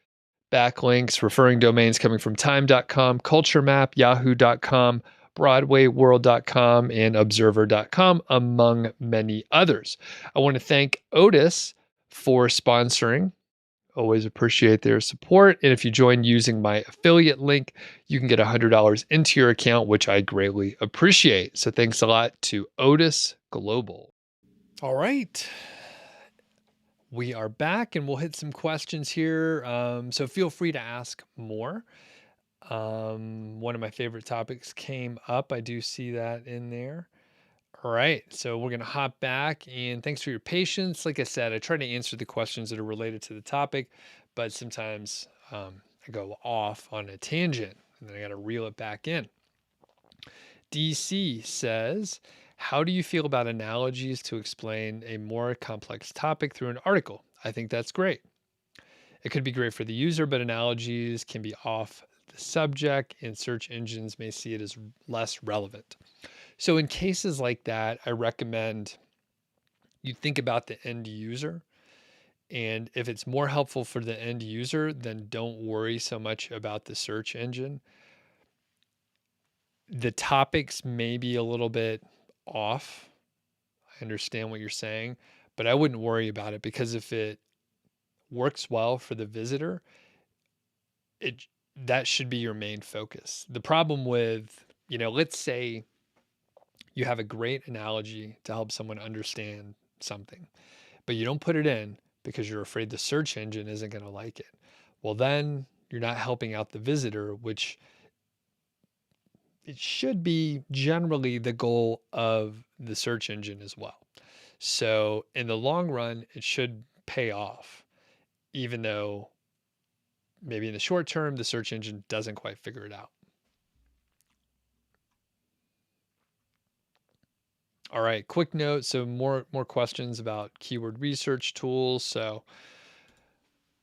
backlinks, referring domains coming from time.com, culture map, yahoo.com, BroadwayWorld.com and Observer.com, among many others. I want to thank Odys for sponsoring. Always appreciate their support. And if you join using my affiliate link, you can get $100 into your account, which I greatly appreciate. So thanks a lot to Odys Global. All right. We are back and we'll hit some questions here. So feel free to ask more. One of my favorite topics came up. I do see that in there. All right, so we're going to hop back, and thanks for your patience. Like I said, I try to answer the questions that are related to the topic, but sometimes I go off on a tangent, and then I got to reel it back in. DC says, how do you feel about analogies to explain a more complex topic through an article? I think that's great. It could be great for the user, but analogies can be off the subject, and search engines may see it as less relevant. So in cases like that, I recommend you think about the end user. And if it's more helpful for the end user, then don't worry so much about the search engine. The topics may be a little bit off. I understand what you're saying, but I wouldn't worry about it, because if it works well for the visitor, that should be your main focus. The problem with, let's say you have a great analogy to help someone understand something, but you don't put it in because you're afraid the search engine isn't going to like it. Well, then you're not helping out the visitor, which it should be generally the goal of the search engine as well. So in the long run, it should pay off, even though maybe in the short term, the search engine doesn't quite figure it out. All right, quick note. So more questions about keyword research tools. So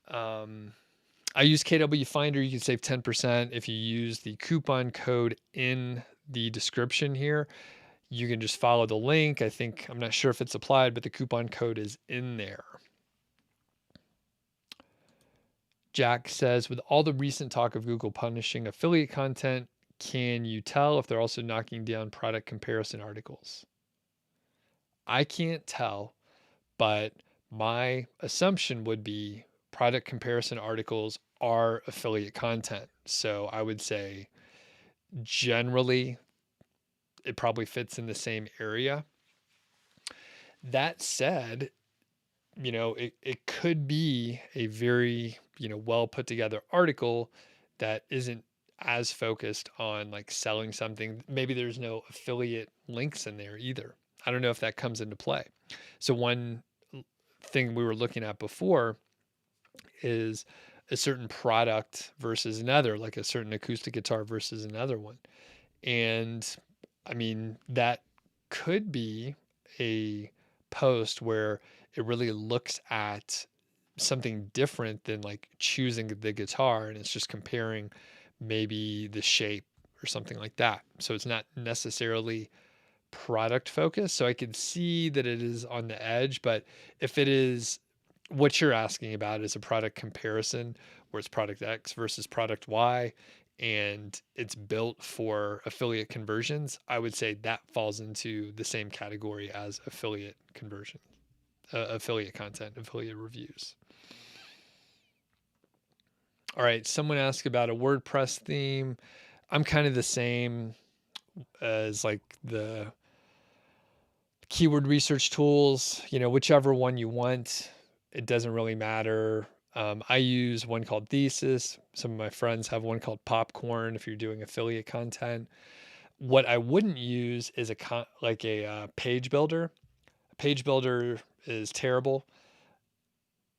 I use KWFinder. You can save 10% if you use the coupon code in the description here. You can just follow the link. I'm not sure if it's applied, but the coupon code is in there. Jack says, with all the recent talk of Google punishing affiliate content, can you tell if they're also knocking down product comparison articles? I can't tell, but my assumption would be product comparison articles are affiliate content. So I would say generally it probably fits in the same area. That said, it could be a very, well put together article that isn't as focused on like selling something. Maybe there's no affiliate links in there either. I don't know if that comes into play. So one thing we were looking at before is a certain product versus another, like a certain acoustic guitar versus another one. And I mean, that could be a post where it really looks at something different than like choosing the guitar, and it's just comparing maybe the shape or something like that. So it's not necessarily product focused. So I can see that it is on the edge, but if it is what you're asking about is a product comparison where it's product X versus product Y, and it's built for affiliate conversions, I would say that falls into the same category as affiliate conversion, affiliate content, affiliate reviews. All right, someone asked about a WordPress theme. I'm kind of the same as like the keyword research tools, whichever one you want, it doesn't really matter. I use one called Thesis. Some of my friends have one called Popcorn if you're doing affiliate content. What I wouldn't use is a page builder. A page builder is terrible.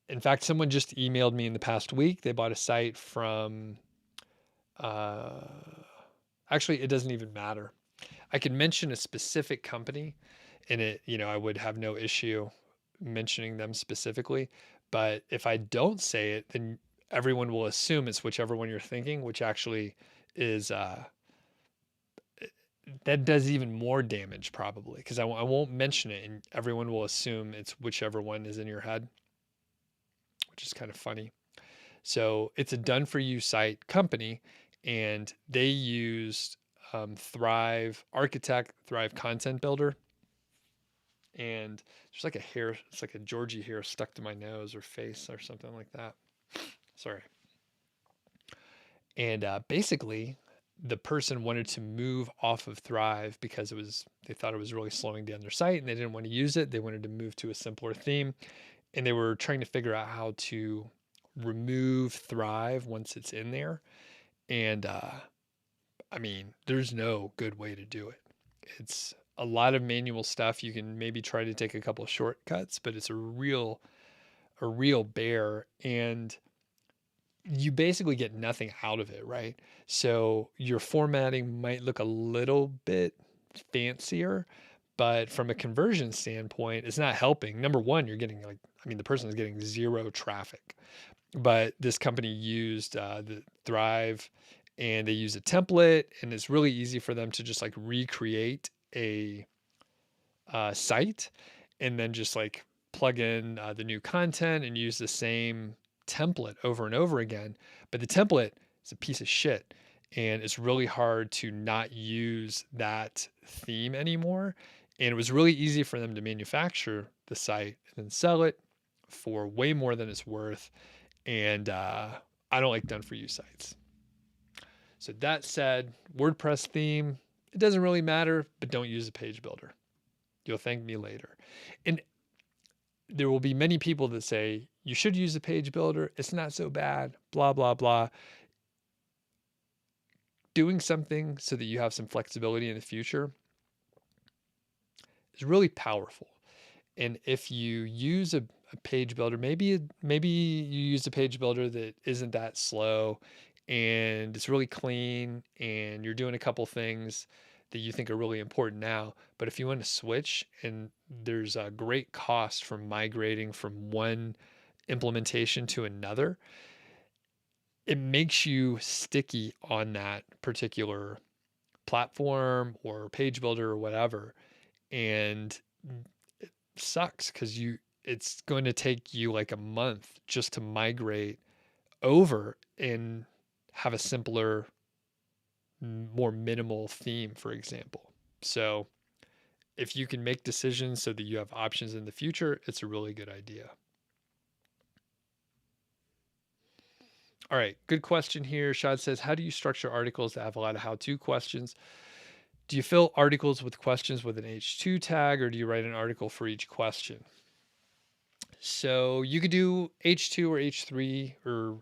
In fact, someone just emailed me in the past week. They bought a site from, actually, it doesn't even matter. I could mention a specific company and I would have no issue mentioning them specifically. But if I don't say it, then everyone will assume it's whichever one you're thinking, which actually is, that does even more damage probably, because I won't mention it and everyone will assume it's whichever one is in your head, which is kind of funny. So it's a done for you site company, and they used Thrive Architect, Thrive Content Builder. And there's like a hair, it's like a Georgie hair stuck to my nose or face or something like that. Sorry. And basically, the person wanted to move off of Thrive because they thought it was really slowing down their site and they didn't want to use it. They wanted to move to a simpler theme, and they were trying to figure out how to remove Thrive once it's in there. And I mean, there's no good way to do it. It's a lot of manual stuff. You can maybe try to take a couple of shortcuts, but it's a real bear, and you basically get nothing out of it, right? So your formatting might look a little bit fancier, but from a conversion standpoint, it's not helping. Number one, you're getting the person is getting zero traffic. But this company used the Thrive, and they use a template, and it's really easy for them to just like recreate a site and then just like plug in the new content and use the same template over and over again. But the template is a piece of shit, and it's really hard to not use that theme anymore. And it was really easy for them to manufacture the site and then sell it for way more than it's worth. And I don't like done for you sites. So that said, WordPress theme, it doesn't really matter, but don't use a page builder. You'll thank me later. And there will be many people that say, you should use a page builder. It's not so bad, blah, blah, blah. Doing something so that you have some flexibility in the future is really powerful. And if you use a page builder, maybe you use a page builder that isn't that slow and it's really clean and you're doing a couple things that you think are really important now. But if you want to switch, and there's a great cost from migrating from one implementation to another, it makes you sticky on that particular platform or page builder or whatever. And it sucks because it's going to take you like a month just to migrate over and have a simpler, more minimal theme, for example. So if you can make decisions so that you have options in the future, it's a really good idea. All right, good question here. Shad says, how do you structure articles that have a lot of how-to questions? Do you fill articles with questions with an H2 tag, or do you write an article for each question? So you could do H2 or H3 or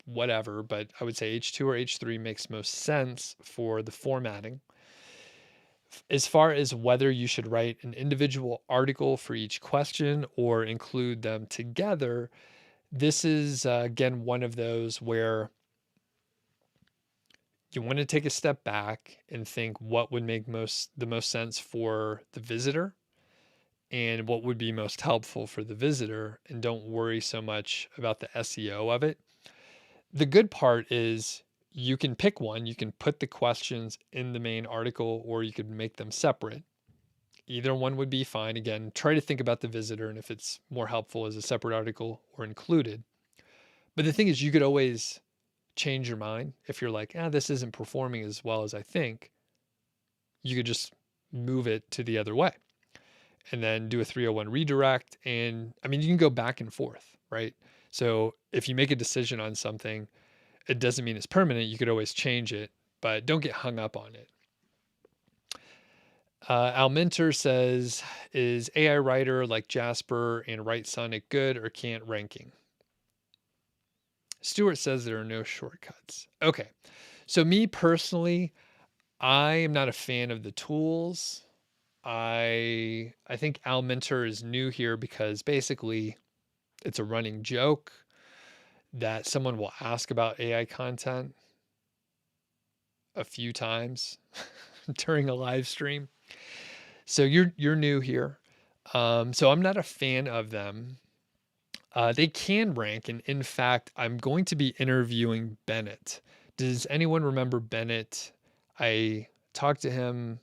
whatever, but I would say H2 or H3 makes most sense for the formatting. As far as whether you should write an individual article for each question or include them together, this is, again, one of those where you want to take a step back and think what would make the most sense for the visitor and what would be most helpful for the visitor, and don't worry so much about the SEO of it. The good part is you can pick one. You can put the questions in the main article, or you could make them separate. Either one would be fine. Again, try to think about the visitor and if it's more helpful as a separate article or included. But the thing is, you could always change your mind. If you're like, this isn't performing as well as I think, you could just move it to the other way and then do a 301 redirect. And I mean, you can go back and forth, right? So if you make a decision on something, it doesn't mean it's permanent. You could always change it, but don't get hung up on it. Alminter says, is AI Writer like Jasper and Write Sonic good or can't ranking? Stuart says there are no shortcuts. Okay. So me personally, I am not a fan of the tools. I think Alminter is new here because basically it's a running joke that someone will ask about AI content a few times during a live stream. So you're new here. So I'm not a fan of them. They can rank, and in fact, I'm going to be interviewing Bennett. Does anyone remember Bennett? I talked to him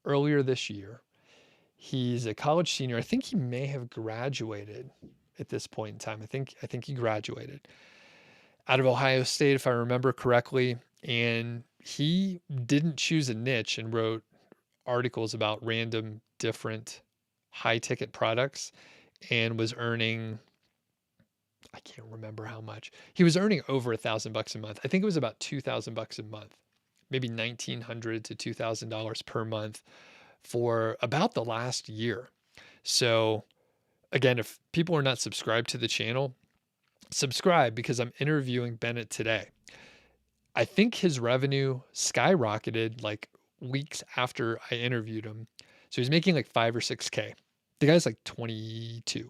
earlier this year. He's a college senior. I think he may have graduated at this point in time. I think he graduated out of Ohio State, if I remember correctly. And he didn't choose a niche and wrote articles about random different high ticket products and was earning, I can't remember how much. He was earning over $1,000 a month. I think it was about $2,000 a month, maybe $1,900 to $2,000 per month for about the last year. So again, if people are not subscribed to the channel, subscribe because I'm interviewing Bennett today. I think his revenue skyrocketed like weeks after I interviewed him. So he's making like 5 or 6K. The guy's like 22.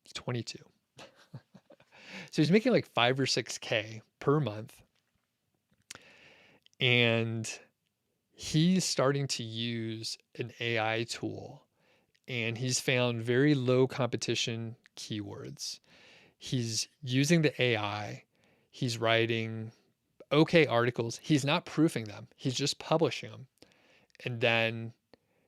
He's 22. So he's making like 5 or 6K per month. And he's starting to use an AI tool, and he's found very low competition keywords. He's using the AI. He's writing okay articles. He's not proofing them. He's just publishing them. And then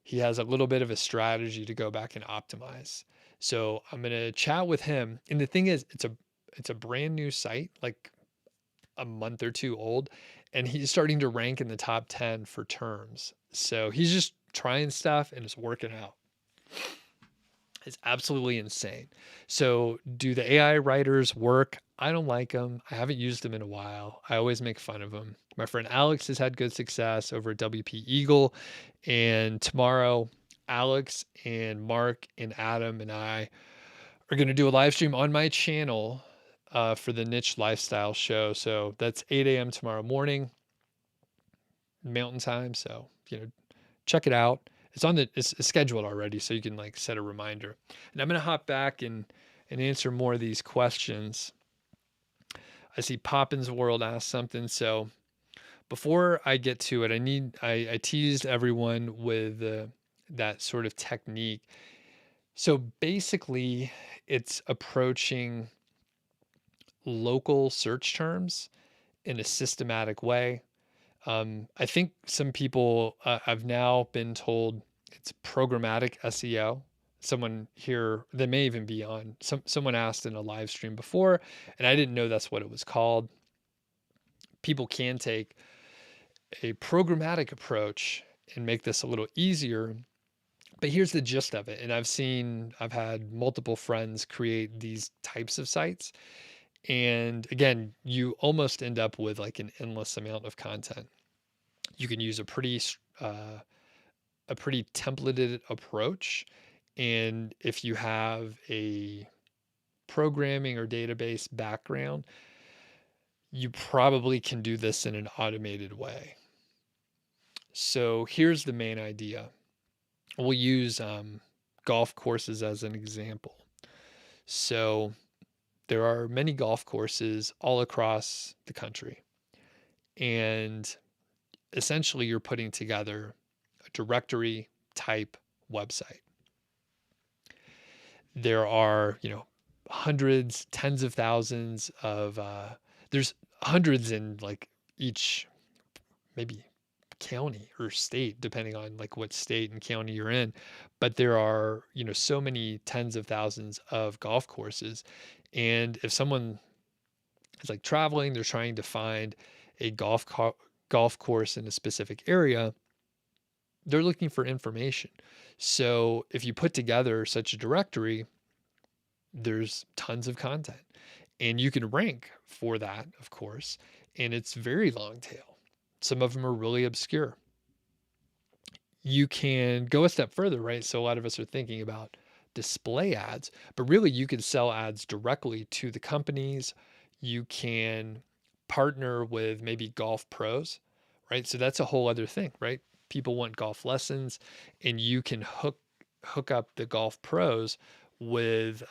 he has a little bit of a strategy to go back and optimize. So I'm going to chat with him. And the thing is, it's a brand new site, like a month or two old, and he's starting to rank in the top 10 for terms. So he's just trying stuff and it's working out. It's absolutely insane. So do the AI writers work? I don't like them. I haven't used them in a while. I always make fun of them. My friend Alex has had good success over at WP Eagle. And tomorrow, Alex and Mark and Adam and I are going to do a live stream on my channel for the Niche Lifestyle Show. So that's 8 a.m. tomorrow morning, Mountain Time. So, check it out. It's scheduled already, so you can like set a reminder. And I'm going to hop back and answer more of these questions. I see Poppins World asked something. So before I get to it, I teased everyone with that sort of technique. So basically, it's approaching local search terms in a systematic way. I think some people, I've now been told it's programmatic SEO. Someone here that may even be on, someone asked in a live stream before, and I didn't know that's what it was called. People can take a programmatic approach and make this a little easier. But here's the gist of it. And I've had multiple friends create these types of sites. And again, you almost end up with like an endless amount of content. You can use a pretty templated approach. And if you have a programming or database background, you probably can do this in an automated way. So here's the main idea. We'll use golf courses as an example. So there are many golf courses all across the country. And essentially you're putting together a directory type website. There are, hundreds, tens of thousands of, there's hundreds in like each maybe county or state, depending on like what state and county you're in. But there are, so many tens of thousands of golf courses. And if someone is like traveling, they're trying to find a golf course in a specific area, they're looking for information. So if you put together such a directory, there's tons of content and you can rank for that, of course. And it's very long tail. Some of them are really obscure. You can go a step further, right? So a lot of us are thinking about display ads, but really you can sell ads directly to the companies. You can partner with maybe golf pros, right? So that's a whole other thing, right? People want golf lessons, and you can hook up the golf pros with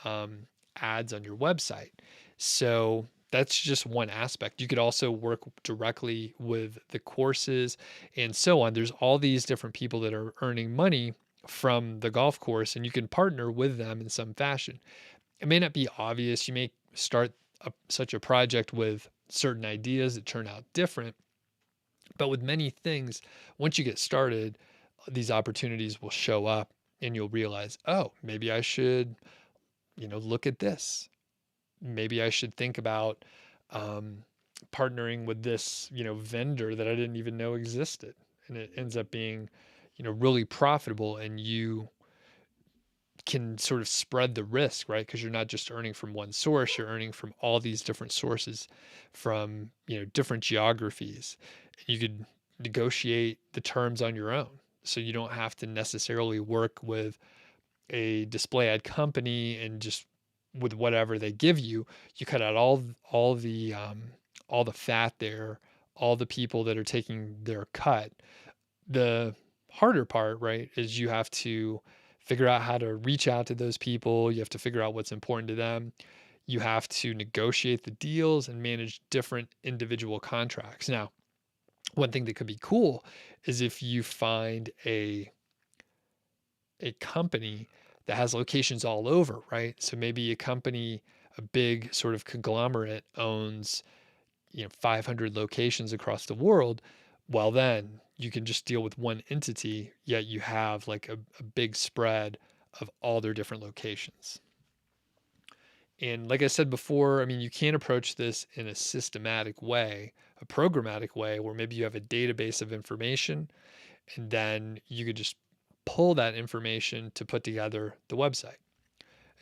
ads on your website. So that's just one aspect. You could also work directly with the courses and so on. There's all these different people that are earning money from the golf course, and you can partner with them in some fashion. It may not be obvious. You may start such a project with certain ideas that turn out different. But with many things, once you get started, these opportunities will show up and you'll realize, oh, maybe I should, look at this. Maybe I should think about partnering with this, vendor that I didn't even know existed. And it ends up being, really profitable, and you can sort of spread the risk, right? Because you're not just earning from one source, you're earning from all these different sources from, different geographies. You could negotiate the terms on your own. So you don't have to necessarily work with a display ad company and just with whatever they give you. You cut out all the fat there, all the people that are taking their cut. The harder part, right, is you have to figure out how to reach out to those people. You have to figure out what's important to them. You have to negotiate the deals and manage different individual contracts. Now, one thing that could be cool is if you find a company that has locations all over, right? So maybe a company, a big sort of conglomerate owns, 500 locations across the world. Well, then you can just deal with one entity, yet you have like a big spread of all their different locations. And like I said before, I mean, you can approach this in a systematic way, a programmatic way, where maybe you have a database of information, and then you could just pull that information to put together the website.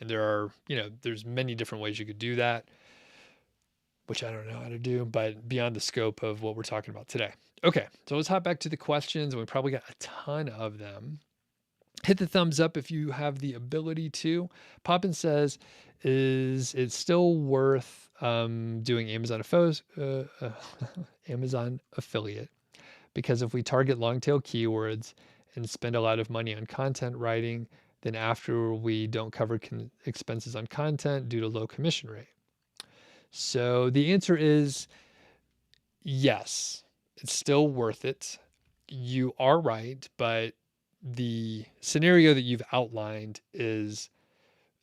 And there's many different ways you could do that, which I don't know how to do, but beyond the scope of what we're talking about today. Okay, so let's hop back to the questions. We probably got a ton of them. Hit the thumbs up if you have the ability to. Poppin says, is it still worth doing Amazon affiliate? Because if we target long tail keywords and spend a lot of money on content writing, then after we don't cover expenses on content due to low commission rate. So the answer is yes, it's still worth it. You are right, but the scenario that you've outlined is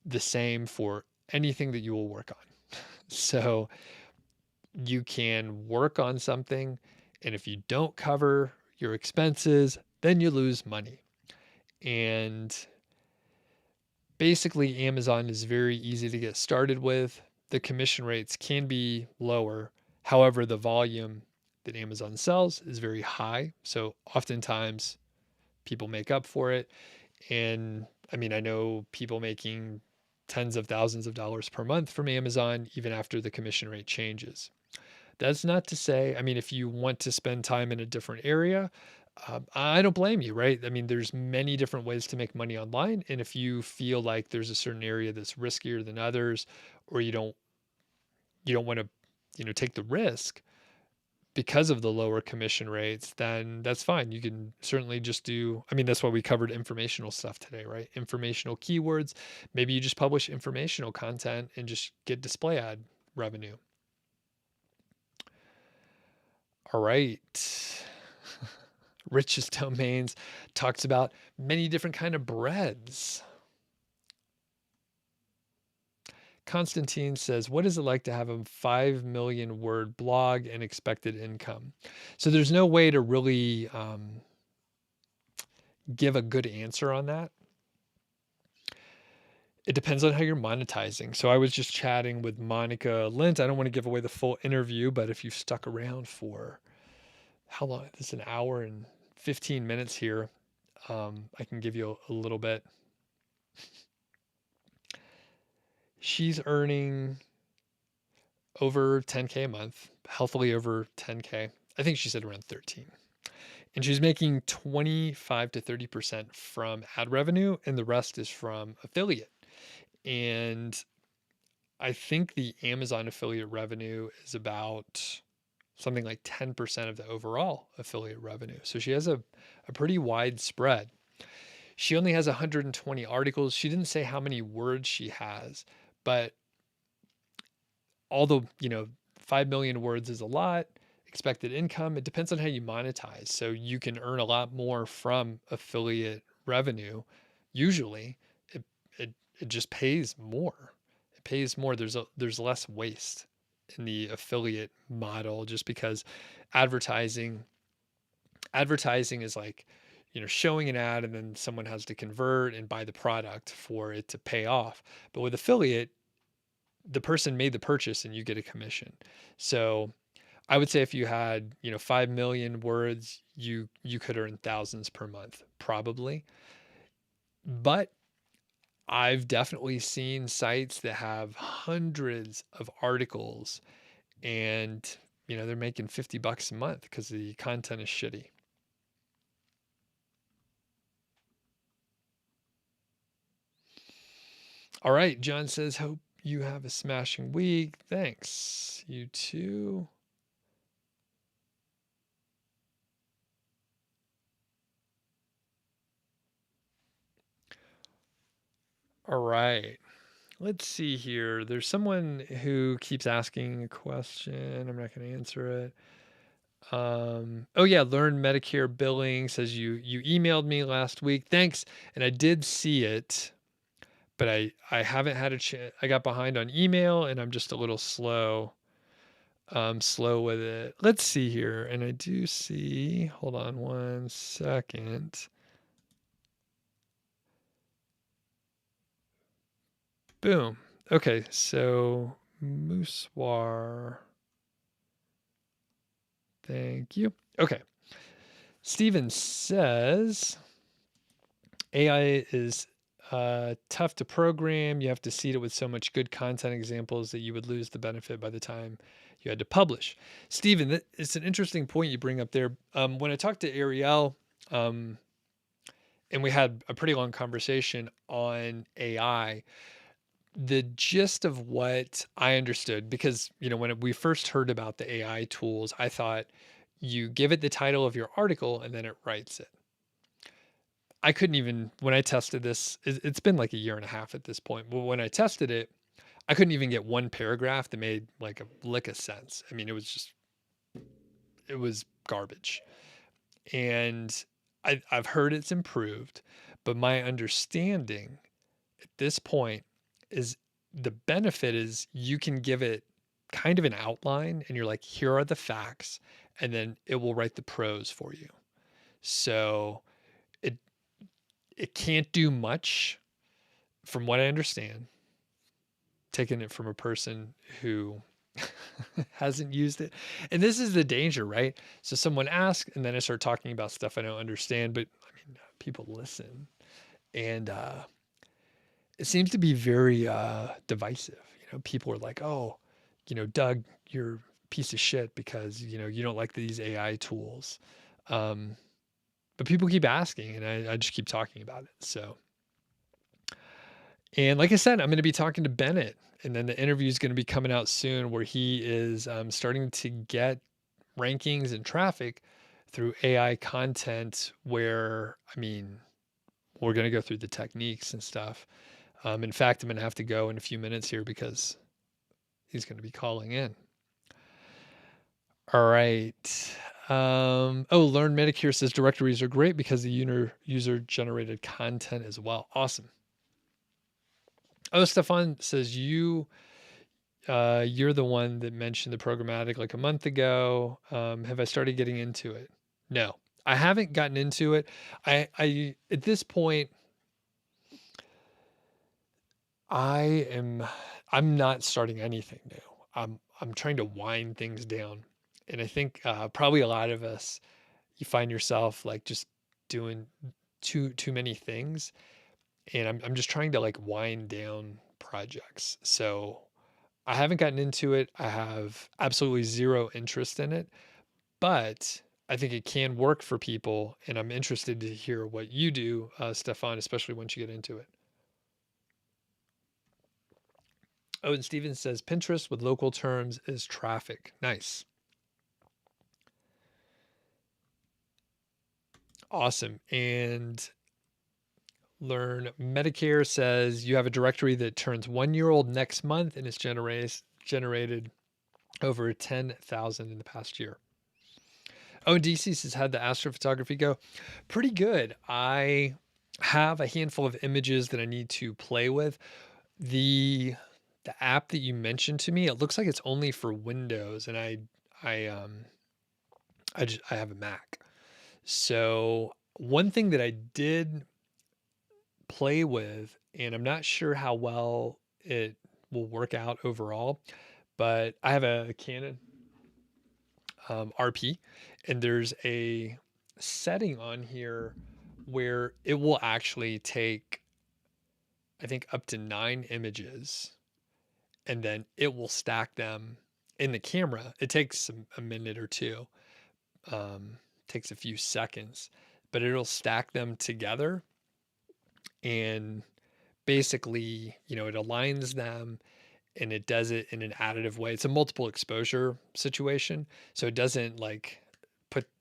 the same for anything that you will work on. So you can work on something, and if you don't cover your expenses, then you lose money. And basically, Amazon is very easy to get started with. The commission rates can be lower. However, the volume that Amazon sells is very high. So oftentimes people make up for it. And I mean, I know people making tens of thousands of dollars per month from Amazon, even after the commission rate changes. That's not to say, I mean, if you want to spend time in a different area, I don't blame you, right? I mean, there's many different ways to make money online. And if you feel like there's a certain area that's riskier than others, or you don't want to, take the risk because of the lower commission rates, then that's fine. You can certainly just do, I mean, that's why we covered informational stuff today, right? Informational keywords. Maybe you just publish informational content and just get display ad revenue. All right. Rich's Domains talks about many different kind of breads. Constantine says, what is it like to have a 5 million word blog and expected income? So there's no way to really give a good answer on that. It depends on how you're monetizing. So I was just chatting with Monica Lint. I don't want to give away the full interview, but if you've stuck around for how long? This is an hour and 15 minutes here. I can give you a little bit. She's earning over 10K a month, healthily over 10K. I think she said around 13. And she's making 25 to 30% from ad revenue, and the rest is from affiliate. And I think the Amazon affiliate revenue is about something like 10% of the overall affiliate revenue. So she has a pretty wide spread. She only has 120 articles. She didn't say how many words she has, but although, 5 million words is a lot, expected income, it depends on how you monetize. So you can earn a lot more from affiliate revenue. Usually it just pays more. It pays more. There's less waste in the affiliate model just because advertising is like, showing an ad and then someone has to convert and buy the product for it to pay off. But with affiliate, the person made the purchase and you get a commission. So I would say if you had, 5 million words, you could earn thousands per month, probably. But I've definitely seen sites that have hundreds of articles and, they're making $50 a month because the content is shitty. All right. John says, hope you have a smashing week. Thanks. You too. All right. Let's see here. There's someone who keeps asking a question. I'm not going to answer it. Oh yeah, learn Medicare billing says you emailed me last week. Thanks. And I did see it, but I haven't had a chance. I got behind on email and I'm just a little slow with it. Let's see here. And I do see, hold on one second. Boom. Okay, so Moosewar. Thank you. Okay. Steven says AI is tough to program. You have to seed it with so much good content examples that you would lose the benefit by the time you had to publish. Steven, it's an interesting point you bring up there. When I talked to Ariel, and we had a pretty long conversation on AI, the gist of what I understood, because, when we first heard about the AI tools, I thought you give it the title of your article and then it writes it. I couldn't even, when I tested this, it's been like a year and a half at this point. But when I tested it, I couldn't even get one paragraph that made like a lick of sense. I mean, it was garbage. And I've heard it's improved, but my understanding at this point is the benefit is you can give it kind of an outline and you're like, here are the facts, and then it will write the prose for you. So it can't do much from what I understand, taking it from a person who hasn't used it. And this is the danger, right? So someone asks, and then I start talking about stuff I don't understand, but I mean, people listen. And it seems to be very divisive. People are like, oh, Doug, you're a piece of shit because, you don't like these AI tools. But people keep asking, and I just keep talking about it. So, and like I said, I'm going to be talking to Bennett, and then the interview is going to be coming out soon where he is starting to get rankings and traffic through AI content where, I mean, we're going to go through the techniques and stuff. In fact, I'm going to have to go in a few minutes here because he's going to be calling in. All right. Learn Medicare says directories are great because the user generated content as well. Awesome. Oh, Stefan says you're the one that mentioned the programmatic like a month ago. Have I started getting into it? No, I haven't gotten into it. I at this point, I'm not starting anything new. I'm trying to wind things down, and I think probably a lot of us, you find yourself like just doing too many things, and I'm just trying to like wind down projects. So I haven't gotten into it. I have absolutely zero interest in it, but I think it can work for people, and I'm interested to hear what you do, Stefan, especially once you get into it. Oh, and Steven says Pinterest with local terms is traffic. Nice. Awesome. And Learn Medicare says you have a directory that turns 1 year old next month and it's generated over 10,000 in the past year. Oh, and DC says, how'd the astrophotography go? Pretty good. I have a handful of images that I need to play with. The app that you mentioned to me, it looks like it's only for Windows, and I have a Mac. So one thing that I did play with, and I'm not sure how well it will work out overall, but I have a Canon. RP, and there's a setting on here where it will actually take, I think, up to 9 images, and then it will stack them in the camera. It takes a minute or two, takes a few seconds, but it'll stack them together, and basically, it aligns them, and it does it in an additive way. It's a multiple exposure situation. So it doesn't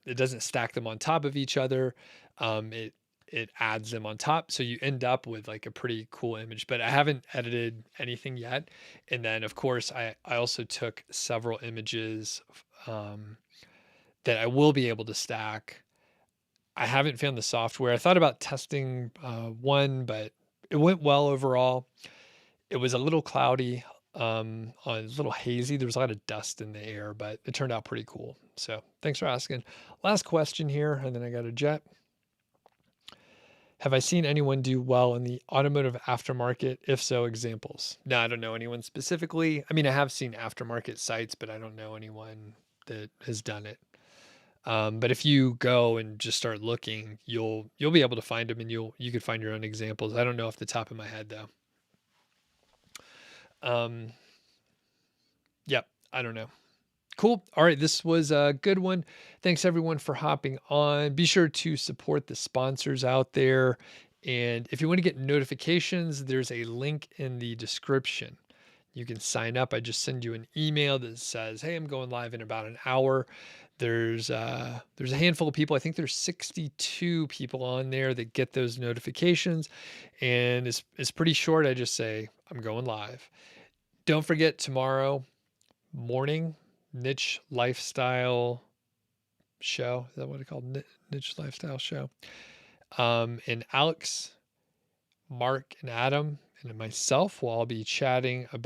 it doesn't stack them on top of each other. It adds them on top. So you end up with like a pretty cool image, but I haven't edited anything yet. And then of course I also took several images, that I will be able to stack. I haven't found the software. I thought about testing one, but it went well overall. It was a little cloudy, a little hazy. There was a lot of dust in the air, but it turned out pretty cool. So thanks for asking. Last question here, and then I got a jet. Have I seen anyone do well in the automotive aftermarket? If so, examples. No, I don't know anyone specifically. I mean, I have seen aftermarket sites, but I don't know anyone that has done it. But if you go and just start looking, you'll be able to find them, and you could find your own examples. I don't know off the top of my head though. Yep, I don't know. Cool. All right, this was a good one. Thanks everyone for hopping on. Be sure to support the sponsors out there. And if you want to get notifications, there's a link in the description. You can sign up. I just send you an email that says, "Hey, I'm going live in about an hour." There's a handful of people. I think there's 62 people on there that get those notifications, and it's pretty short. I just say, "I'm going live." Don't forget, tomorrow morning, niche lifestyle show. Is that what it's called? Niche lifestyle show. And Alex, Mark, and Adam, and myself will all be chatting about